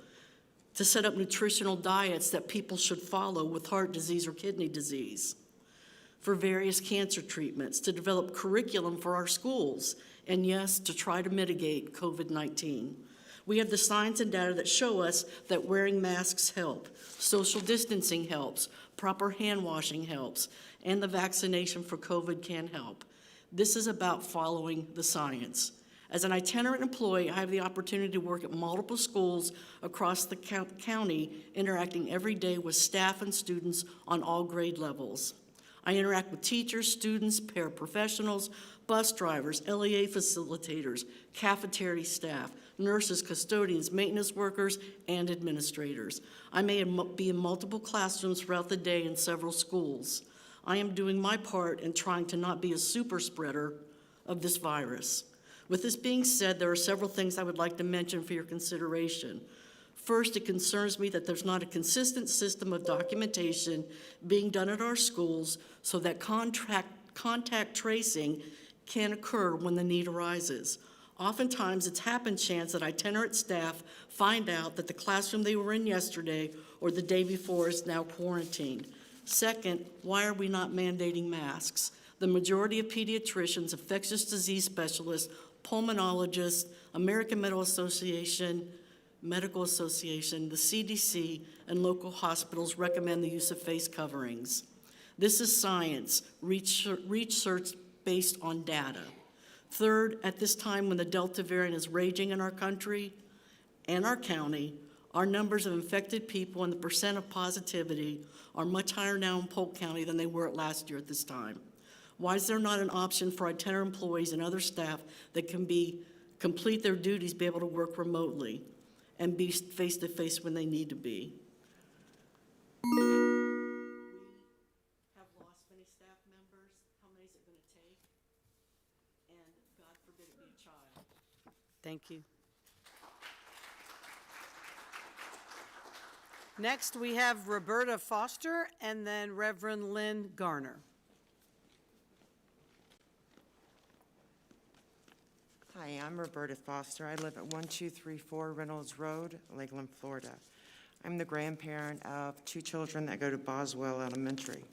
to set up nutritional diets that people should follow with heart disease or kidney disease, for various cancer treatments, to develop curriculum for our schools, and yes, to try to mitigate COVID-19. We have the science and data that show us that wearing masks help, social distancing helps, proper hand washing helps, and the vaccination for COVID can help. This is about following the science. As an itinerant employee, I have the opportunity to work at multiple schools across the county, interacting every day with staff and students on all grade levels. I interact with teachers, students, paraprofessionals, bus drivers, LEA facilitators, cafeteria staff, nurses, custodians, maintenance workers, and administrators. I may be in multiple classrooms throughout the day in several schools. I am doing my part in trying to not be a super spreader of this virus. With this being said, there are several things I would like to mention for your consideration. First, it concerns me that there's not a consistent system of documentation being done at our schools so that contact tracing can occur when the need arises. Oftentimes, it's happen chance that itinerant staff find out that the classroom they were in yesterday or the day before is now quarantined. Second, why are we not mandating masks? The majority of pediatricians, infectious disease specialists, pulmonologists, American Medical Association, the CDC, and local hospitals recommend the use of face coverings. This is science, research based on data. Third, at this time when the Delta variant is raging in our country and our county, our numbers of infected people and the percent of positivity are much higher now in Polk County than they were last year at this time. Why is there not an option for itinerant employees and other staff that can complete their duties, be able to work remotely, and be face-to-face when they need to be? We have lost many staff members. How many is it going to take? And God forbid it be a child. Thank you. Next, we have Roberta Foster and then Reverend Lynn Garner. Hi, I'm Roberta Foster. I live at 1234 Reynolds Road, Lakeland, Florida. I'm the grandparent of 2 children that go to Boswell Elementary.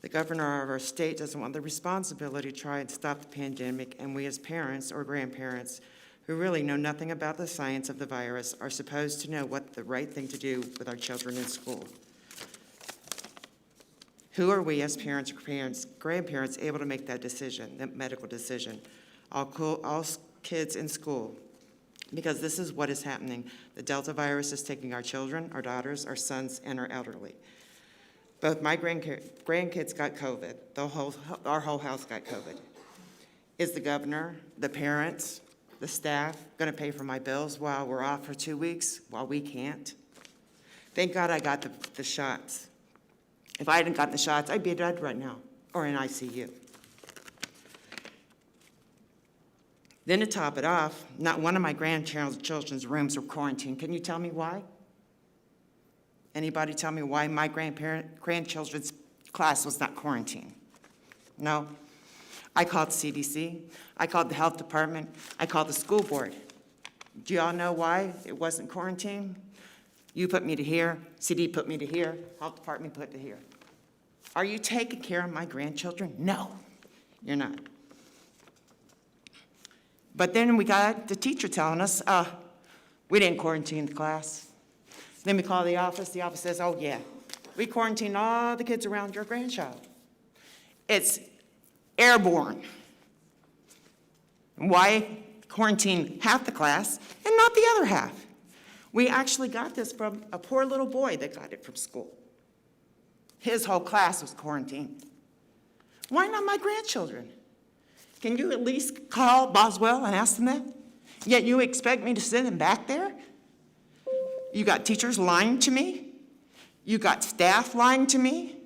The governor of our state doesn't want the responsibility to try and stop the pandemic, and we as parents or grandparents who really know nothing about the science of the virus are supposed to know what the right thing to do with our children in school. Who are we as parents or grandparents able to make that decision, that medical decision? All kids in school, because this is what is happening. The Delta virus is taking our children, our daughters, our sons, and our elderly. Both my grandkids got COVID. Our whole house got COVID. Is the governor, the parents, the staff going to pay for my bills while we're off for 2 weeks, while we can't? Thank God I got the shots. If I hadn't gotten the shots, I'd be dead right now, or in ICU. Then to top it off, not one of my grandchildren's rooms were quarantined. Can you tell me why? Anybody tell me why my grandchildren's class was not quarantined? No. I called CDC. I called the health department. I called the school board. Do y'all know why it wasn't quarantined? You put me to here, CD put me to here, health department put to here. Are you taking care of my grandchildren? No, you're not. But then we got the teacher telling us, we didn't quarantine the class. Then we call the office says, oh yeah, we quarantined all the kids around your grandchild. It's airborne. Why quarantine half the class and not the other half? We actually got this from a poor little boy that got it from school. His whole class was quarantined. Why not my grandchildren? Can you at least call Boswell and ask them that? Yet you expect me to send them back there? You got teachers lying to me? You got staff lying to me?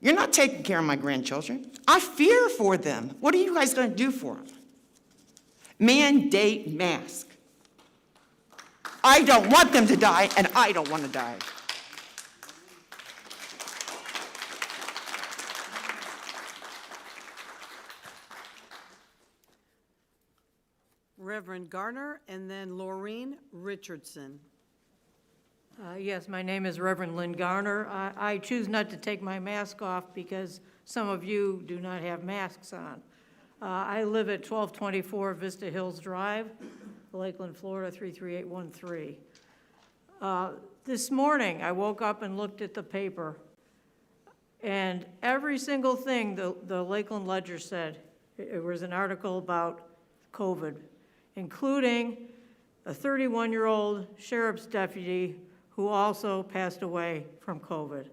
You're not taking care of my grandchildren. I fear for them. What are you guys going to do for them? Mandate mask. I don't want them to die, and I don't want to die. Reverend Garner, and then Laureen Richardson. Yes, my name is Reverend Lynn Garner. I choose not to take my mask off because some of you do not have masks on. I live at 1224 Vista Hills Drive, Lakeland, Florida 33813. This morning, I woke up and looked at the paper, and every single thing the Lakeland Ledger said, it was an article about COVID, including a 31-year-old sheriff's deputy who also passed away from COVID,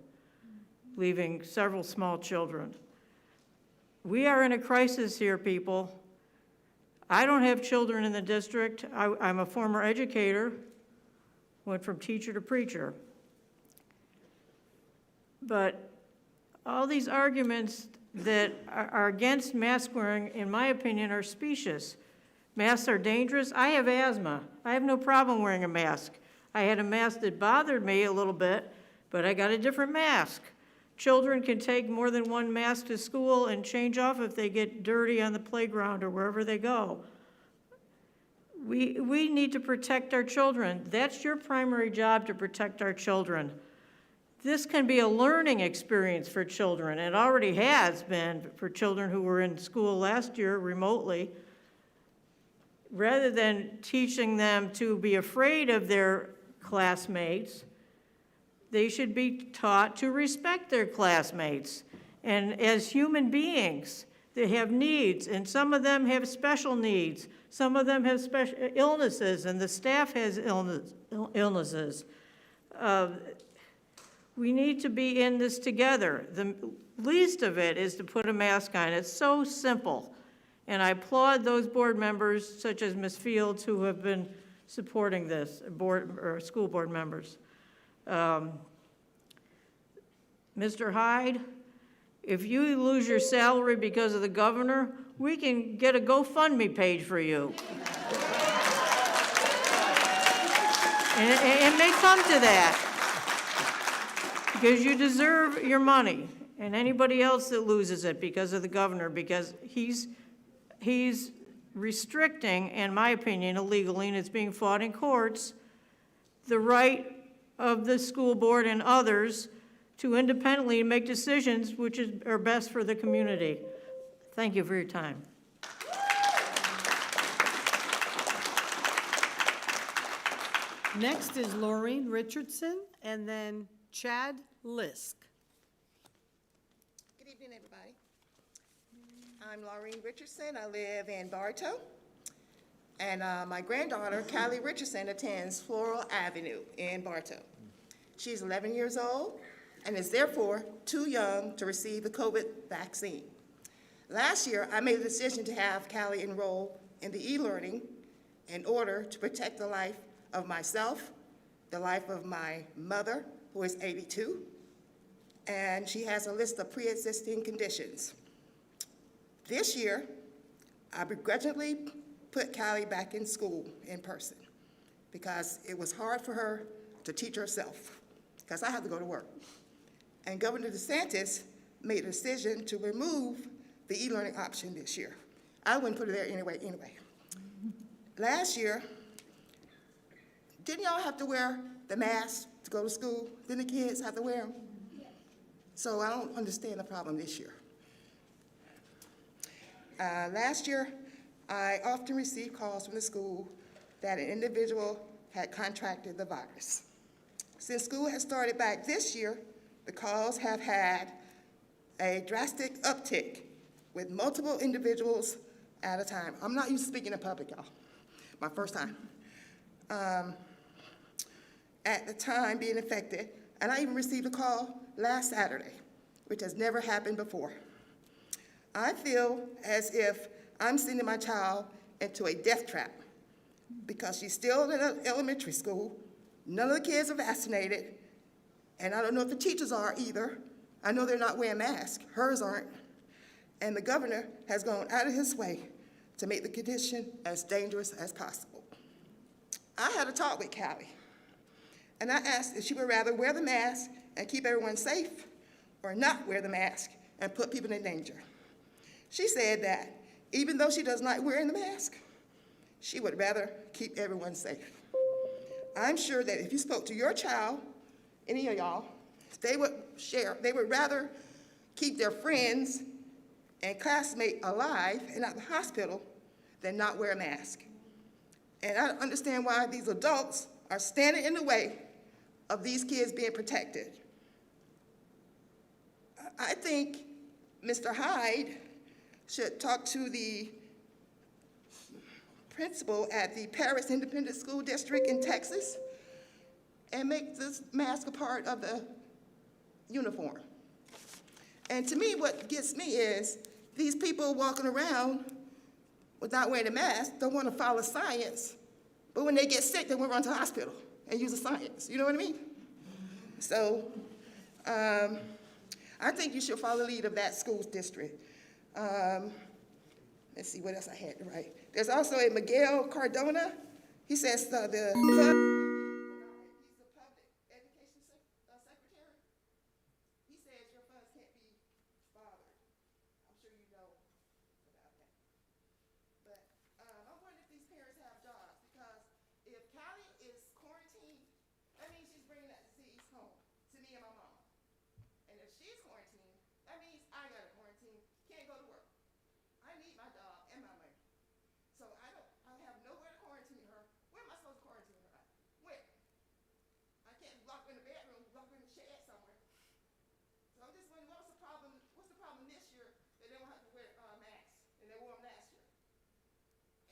leaving several small children. We are in a crisis here, people. I don't have children in the district. I'm a former educator, went from teacher to preacher. But all these arguments that are against mask wearing, in my opinion, are specious. Masks are dangerous. I have asthma. I have no problem wearing a mask. I had a mask that bothered me a little bit, but I got a different mask. Children can take more than one mask to school and change off if they get dirty on the playground or wherever they go. We need to protect our children. That's your primary job, to protect our children. This can be a learning experience for children. It already has been for children who were in school last year remotely. Rather than teaching them to be afraid of their classmates, they should be taught to respect their classmates. And as human beings, they have needs, and some of them have special needs. Some of them have special illnesses, and the staff has illnesses. We need to be in this together. The least of it is to put a mask on. It's so simple. And I applaud those board members, such as Ms. Fields, who have been supporting this, school board members. Mr. Hyde, if you lose your salary because of the governor, we can get a GoFundMe page for you. And it may come to that, because you deserve your money, and anybody else that loses it because of the governor, because he's restricting, in my opinion, illegally, and it's being fought in courts, the right of the school board and others to independently make decisions which are best for the community. Thank you for your time. Next is Laureen Richardson, and then Chad Lisk. Good evening, everybody. I'm Laureen Richardson. I live in Bartow. And my granddaughter, Callie Richardson, attends Floral Avenue in Bartow. She's 11 years old and is therefore too young to receive the COVID vaccine. Last year, I made a decision to have Callie enroll in the e-learning in order to protect the life of myself, the life of my mother, who is 82, and she has a list of pre-existing conditions. This year, I begrudgingly put Callie back in school in person because it was hard for her to teach herself because I had to go to work. And Governor DeSantis made a decision to remove the e-learning option this year. I wouldn't put it there anyway. Last year, didn't y'all have to wear the mask to go to school? Didn't the kids have to wear them? So I don't understand the problem this year. Last year, I often received calls from the school that an individual had contracted the virus. Since school has started back this year, the calls have had a drastic uptick with multiple individuals at a time. I'm not used to speaking in public, y'all. My first time. At the time being infected, and I even received a call last Saturday, which has never happened before. I feel as if I'm sending my child into a death trap because she's still in elementary school, none of the kids are vaccinated, and I don't know if the teachers are either. I know they're not wearing masks, hers aren't, and the governor has gone out of his way to make the condition as dangerous as possible. I had a talk with Callie, and I asked if she would rather wear the mask and keep everyone safe or not wear the mask and put people in danger. She said that even though she does not wear the mask, she would rather keep everyone safe. I'm sure that if you spoke to your child, any of y'all, they would rather keep their friends and classmates alive and at the hospital than not wear a mask. And I don't understand why these adults are standing in the way of these kids being protected. I think Mr. Hyde should talk to the principal at the Paris Independent School District in Texas and make this mask a part of the uniform. And to me, what gets me is these people walking around without wearing a mask don't want to follow science, but when they get sick, they want to run to the hospital and use the science. You know what I mean? So I think you should follow the lead of that school district. Let's see what else I had to write. There's also a Miguel Cardona. He says he's the public education secretary. He says your funds can't be bothered. I'm sure you know about that. But I'm wondering if these parents have jobs, because if Callie is quarantined, that means she's bringing that disease home to me and my mom. And if she's quarantined, that means I got to quarantine, can't go to work. I need my job and my money. So I have nowhere to quarantine her. Where am I supposed to quarantine her at? Where? I can't lock her in the bedroom, lock her in the shed somewhere. So I'm just wondering, what's the problem this year that they don't have to wear masks, and they wore them last year?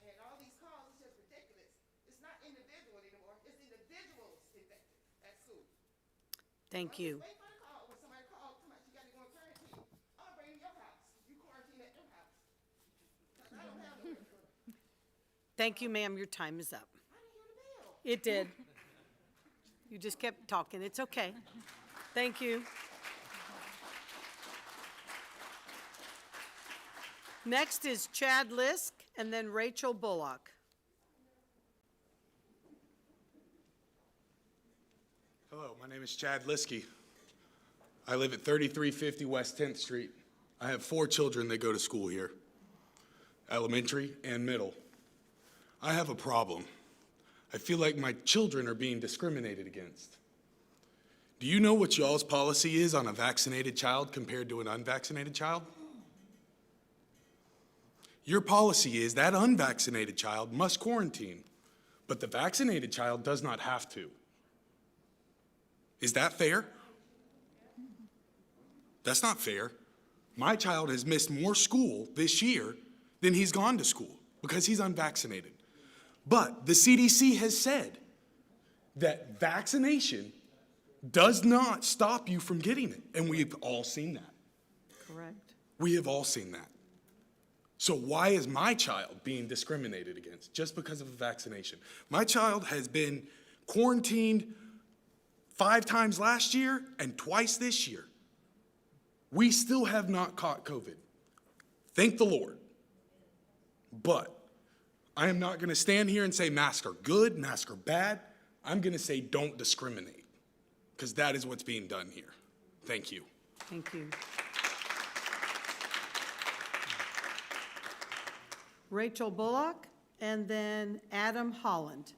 And all these calls is just ridiculous. It's not individual anymore, it's individuals infected at school. Thank you. Wait for the call. When somebody calls, you got to go in quarantine. I'll bring you to your house. You quarantine at your house. 'Cause I don't have nowhere to go. Thank you, ma'am. Your time is up. It did. You just kept talking. It's okay. Thank you. Next is Chad Lisk and then Rachel Bullock. Hello, my name is Chad Liskey. I live at 3350 West 10th Street. I have 4 children that go to school here, elementary and middle. I have a problem. I feel like my children are being discriminated against. Do you know what y'all's policy is on a vaccinated child compared to an unvaccinated child? Your policy is that unvaccinated child must quarantine, but the vaccinated child does not have to. Is that fair? That's not fair. My child has missed more school this year than he's gone to school because he's unvaccinated. But the CDC has said that vaccination does not stop you from getting it, and we've all seen that. Correct. We have all seen that. So why is my child being discriminated against just because of a vaccination? My child has been quarantined 5 times last year and twice this year. We still have not caught COVID. Thank the Lord. But I am not going to stand here and say masks are good, masks are bad. I'm going to say don't discriminate, because that is what's being done here. Thank you. Thank you. Rachel Bullock and then Adam Holland.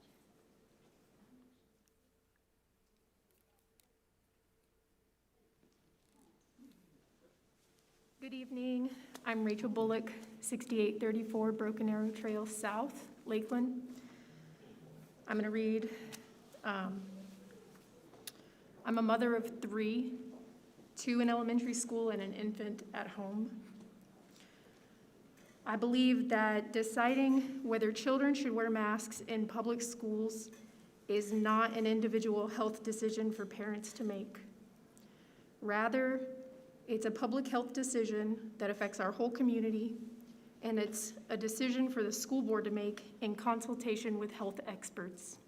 Good evening. I'm Rachel Bullock, 6834 Broken Arrow Trail South, Lakeland. I'm going to read. I'm a mother of 3, 2 in elementary school and an infant at home. I believe that deciding whether children should wear masks in public schools is not an individual health decision for parents to make. Rather, it's a public health decision that affects our whole community, and it's a decision for the school board to make in consultation with health experts.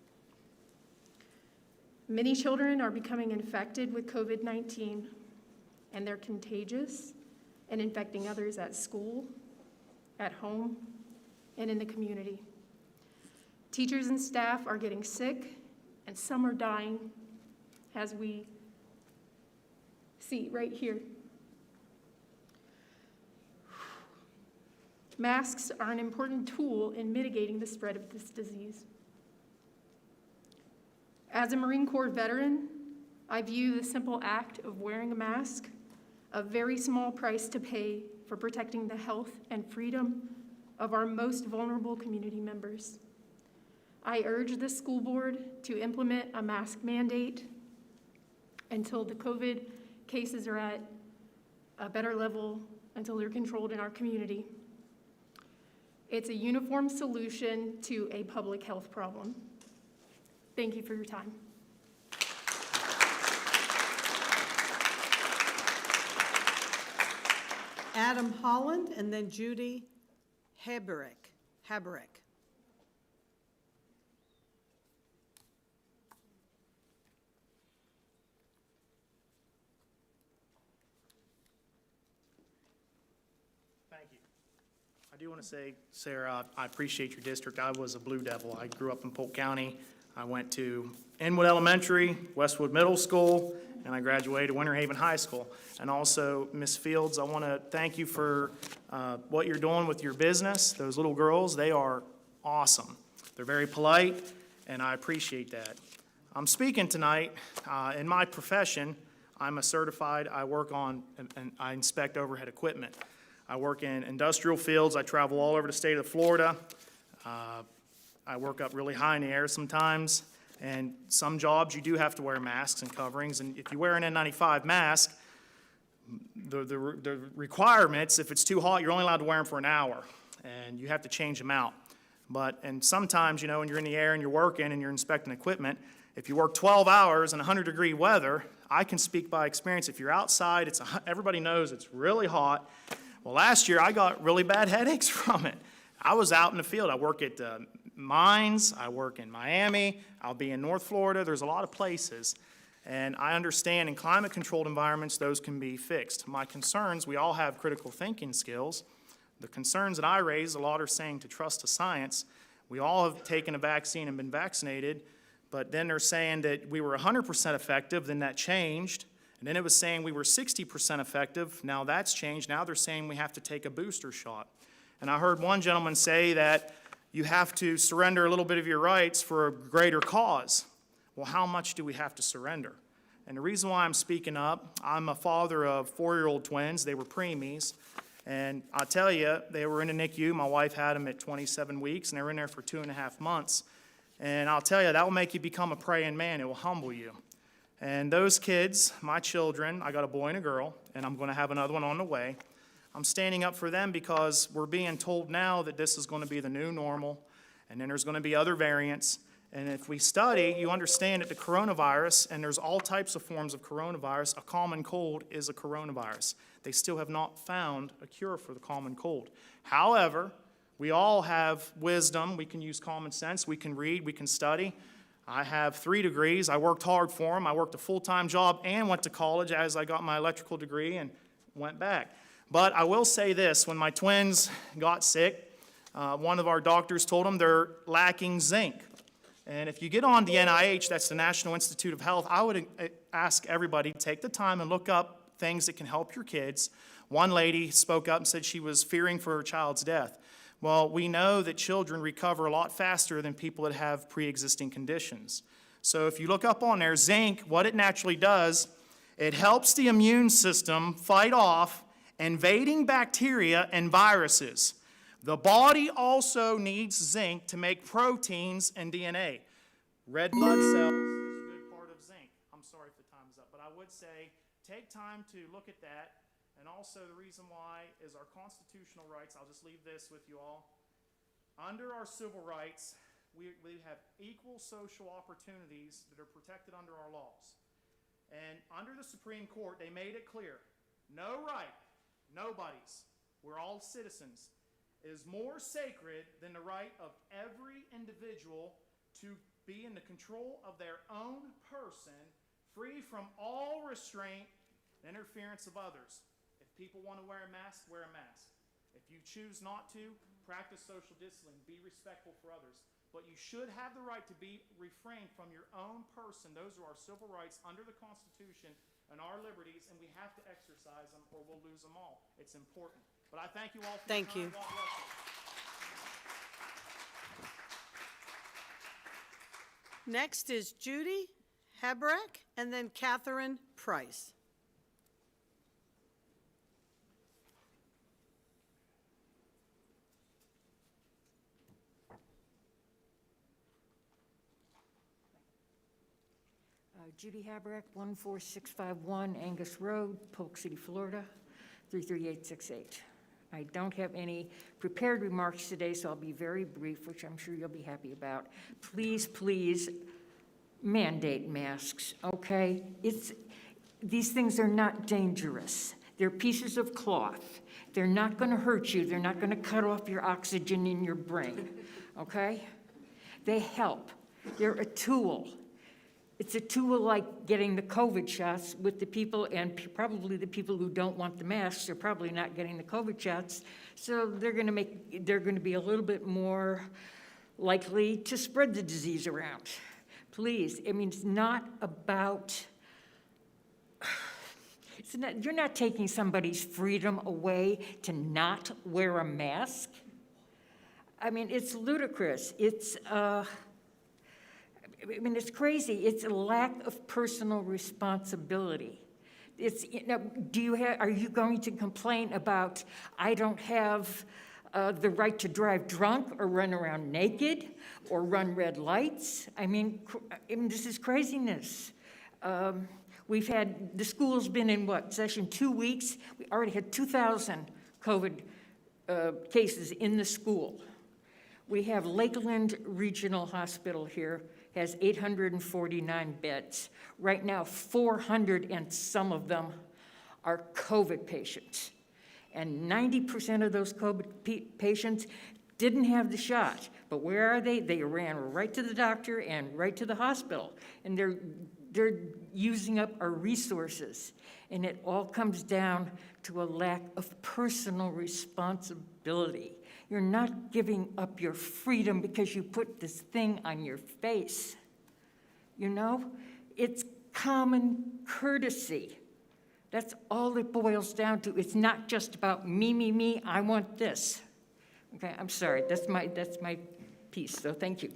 Many children are becoming infected with COVID-19, and they're contagious and infecting others at school, at home, and in the community. Teachers and staff are getting sick, and some are dying, as we see right here. Masks are an important tool in mitigating the spread of this disease. As a Marine Corps veteran, I view the simple act of wearing a mask a very small price to pay for protecting the health and freedom of our most vulnerable community members. I urge the school board to implement a mask mandate until the COVID cases are at a better level, until they're controlled in our community. It's a uniform solution to a public health problem. Thank you for your time. Adam Holland, and then Judy Haberick. Thank you. I do want to say, Sarah, I appreciate your district. I was a Blue Devil. I grew up in Polk County. I went to Inwood Elementary, Westwood Middle School, and I graduated Winter Haven High School. And also, Ms. Fields, I want to thank you for what you're doing with your business. Those little girls, they are awesome. They're very polite, and I appreciate that. I'm speaking tonight in my profession. I'm a certified, I work on, and I inspect overhead equipment. I work in industrial fields. I travel all over the state of Florida. I work up really high in the air sometimes, and some jobs you do have to wear masks and coverings, and if you wear an N95 mask, the requirements, if it's too hot, you're only allowed to wear them for an hour, and you have to change them out. And sometimes, you know, when you're in the air and you're working and you're inspecting equipment, if you work 12 hours in 100-degree weather, I can speak by experience. If you're outside, everybody knows it's really hot. Well, last year I got really bad headaches from it. I was out in the field. I work at mines, I work in Miami, I'll be in North Florida. There's a lot of places. And I understand in climate-controlled environments, those can be fixed. My concerns, we all have critical thinking skills. The concerns that I raise, a lot are saying to trust the science. We all have taken a vaccine and been vaccinated, but then they're saying that we were 100% effective, then that changed. And then it was saying we were 60% effective. Now that's changed. Now they're saying we have to take a booster shot. And I heard one gentleman say that you have to surrender a little bit of your rights for a greater cause. Well, how much do we have to surrender? And the reason why I'm speaking up, I'm a father of 4-year-old twins. They were preemies. And I'll tell you, they were in a NICU. My wife had them at 27 weeks, and they were in there for 2.5 months. And I'll tell you, that will make you become a praying man. It will humble you. And those kids, my children, I got a boy and a girl, and I'm going to have another one on the way. I'm standing up for them because we're being told now that this is going to be the new normal, and then there's going to be other variants. And if we study, you understand that the coronavirus, and there's all types of forms of coronavirus, a common cold is a coronavirus. They still have not found a cure for the common cold. However, we all have wisdom. We can use common sense. We can read. We can study. I have 3 degrees. I worked hard for them. I worked a full-time job and went to college as I got my electrical degree and went back. But I will say this, when my twins got sick, one of our doctors told them they're lacking zinc. And if you get on the NIH, that's the National Institute of Health, I would ask everybody to take the time and look up things that can help your kids. One lady spoke up and said she was fearing for her child's death. Well, we know that children recover a lot faster than people that have pre-existing conditions. So if you look up on there, zinc, what it naturally does, it helps the immune system fight off invading bacteria and viruses. The body also needs zinc to make proteins and DNA. Red blood cells is a good part of zinc. I'm sorry if the time is up, but I would say take time to look at that. And also the reason why is our constitutional rights. I'll just leave this with you all. Under our civil rights, we have equal social opportunities that are protected under our laws. And under the Supreme Court, they made it clear, no right, nobody's, we're all citizens, is more sacred than the right of every individual to be in the control of their own person, free from all restraint and interference of others. If people want to wear a mask, wear a mask. If you choose not to, practice social distancing, be respectful for others. But you should have the right to be refrained from your own person. Those are our civil rights under the Constitution and our liberties, and we have to exercise them or we'll lose them all. It's important. But I thank you all for Thank your you. time. God bless you. Next is Judy Habrek, and then Catherine Price. Judy Habrek, 14651 Angus Road, Polk City, Florida, 33868. I don't have any prepared remarks today, so I'll be very brief, which I'm sure you'll be happy about. Please, please mandate masks, okay? These things are not dangerous. They're pieces of cloth. They're not going to hurt you. They're not going to cut off your oxygen in your brain, okay? They help. They're a tool. It's a tool like getting the COVID shots with the people, and probably the people who don't want the masks are probably not getting the COVID shots, so they're going to be a little bit more likely to spread the disease around. Please, I mean, it's not about, you're not taking somebody's freedom away to not wear a mask. I mean, it's ludicrous. It's crazy. It's a lack of personal responsibility. Are you going to complain about, I don't have the right to drive drunk or run around naked or run red lights? I mean, this is craziness. The school's been in session 2 weeks? We already had 2,000 COVID cases in the school. We have Lakeland Regional Hospital here, has 849 beds. Right now, 400 and some of them are COVID patients. And 90% of those COVID patients didn't have the shot. But where are they? They ran right to the doctor and right to the hospital. And they're using up our resources. And it all comes down to a lack of personal responsibility. You're not giving up your freedom because you put this thing on your face. You know, it's common courtesy. That's all it boils down to. It's not just about me, I want this. Okay, I'm sorry, that's my piece, so thank you.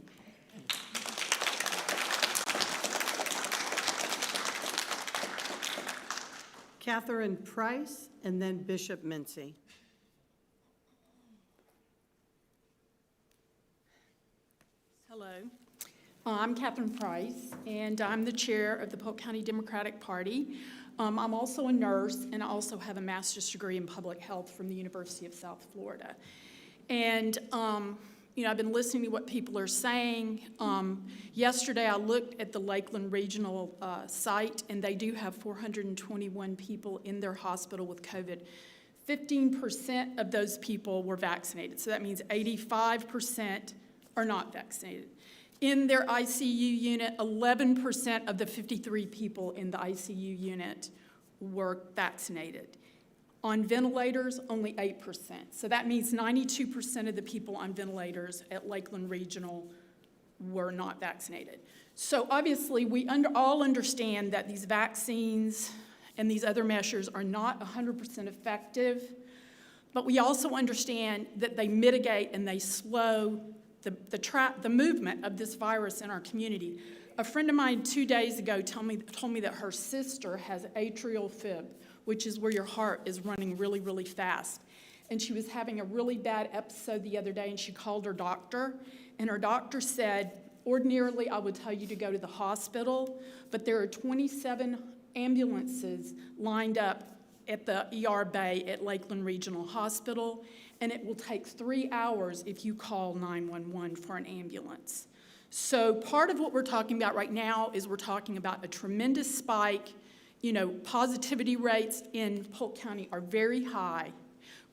Catherine Price, and then Bishop Mincy. Hello. I'm Catherine Price, and I'm the chair of the Polk County Democratic Party. I'm also a nurse, and I also have a master's degree in public health from the University of South Florida. And, I've been listening to what people are saying. Yesterday, I looked at the Lakeland Regional site, and they do have 421 people in their hospital with COVID. 15% of those people were vaccinated, so that means 85% are not vaccinated. In their ICU unit, 11% of the 53 people in the ICU unit were vaccinated. On ventilators, only 8%. So that means 92% of the people on ventilators at Lakeland Regional were not vaccinated. So obviously, we all understand that these vaccines and these other measures are not 100% effective, but we also understand that they mitigate and they slow the movement of this virus in our community. A friend of mine 2 days ago told me that her sister has atrial fib, which is where your heart is running really, really fast. And she was having a really bad episode the other day, and she called her doctor, and her doctor said, ordinarily I would tell you to go to the hospital, but there are 27 ambulances lined up at the ER bay at Lakeland Regional Hospital, and it will take 3 hours if you call 911 for an ambulance. So part of what we're talking about right now is we're talking about a tremendous spike. Positivity rates in Polk County are very high.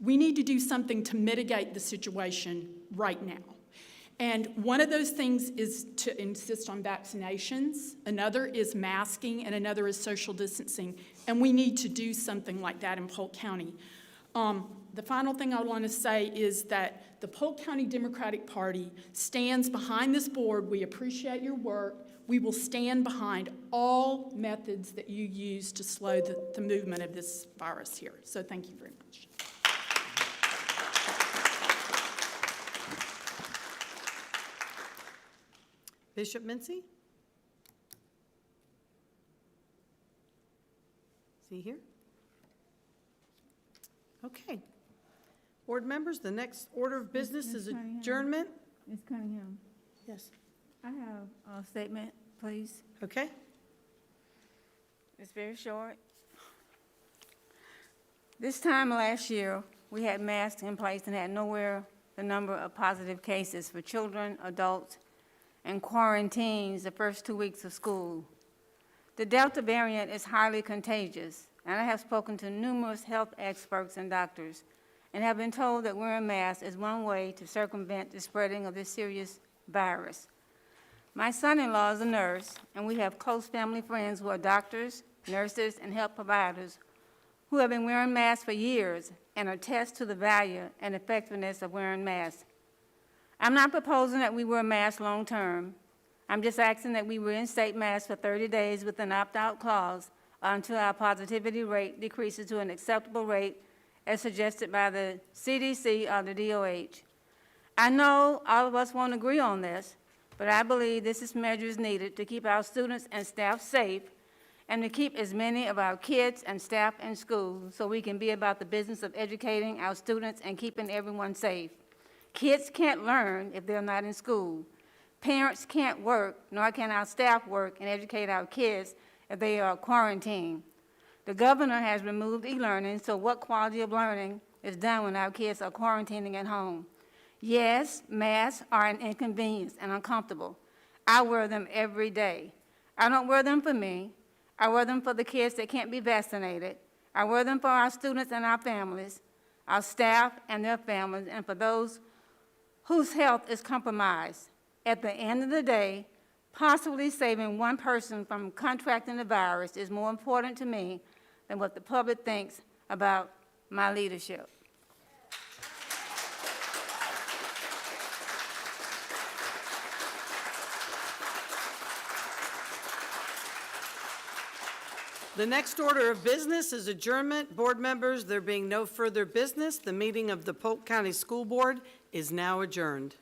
We need to do something to mitigate the situation right now. And one of those things is to insist on vaccinations, another is masking, and another is social distancing. And we need to do something like that in Polk County. The final thing I want to say is that the Polk County Democratic Party stands behind this board. We appreciate your work. We will stand behind all methods that you use to slow the movement of this virus here. So thank you very much. Bishop Mincy? Is he here? Okay. Board members, the next order of business is adjournment. Ms. Cunningham, Yes. I have a statement, please. Okay. It's very short. This time last year, we had masks in place and had nowhere the number of positive cases for children, adults, and quarantines the first 2 weeks of school. The Delta variant is highly contagious, and I have spoken to numerous health experts and doctors and have been told that wearing masks is one way to circumvent the spreading of this serious virus. My son-in-law is a nurse, and we have close family friends who are doctors, nurses, and health providers who have been wearing masks for years and attest to the value and effectiveness of wearing masks. I'm not proposing that we wear masks long-term. I'm just asking that we reinstate masks for 30 days with an opt-out clause until our positivity rate decreases to an acceptable rate as suggested by the CDC or the DOH. I know all of us won't agree on this, but I believe this measure is needed to keep our students and staff safe and to keep as many of our kids and staff in school so we can be about the business of educating our students and keeping everyone safe. Kids can't learn if they're not in school. Parents can't work, nor can our staff work and educate our kids if they are quarantined. The governor has removed e-learning, so what quality of learning is done when our kids are quarantining at home? Yes, masks are an inconvenience and uncomfortable. I wear them every day. I don't wear them for me. I wear them for the kids that can't be vaccinated. I wear them for our students and our families, our staff and their families, and for those whose health is compromised. At the end of the day, possibly saving one person from contracting the virus is more important to me than what the public thinks about my leadership. The next order of business is adjournment. Board members, there being no further business, the meeting of the Polk County School Board is now adjourned.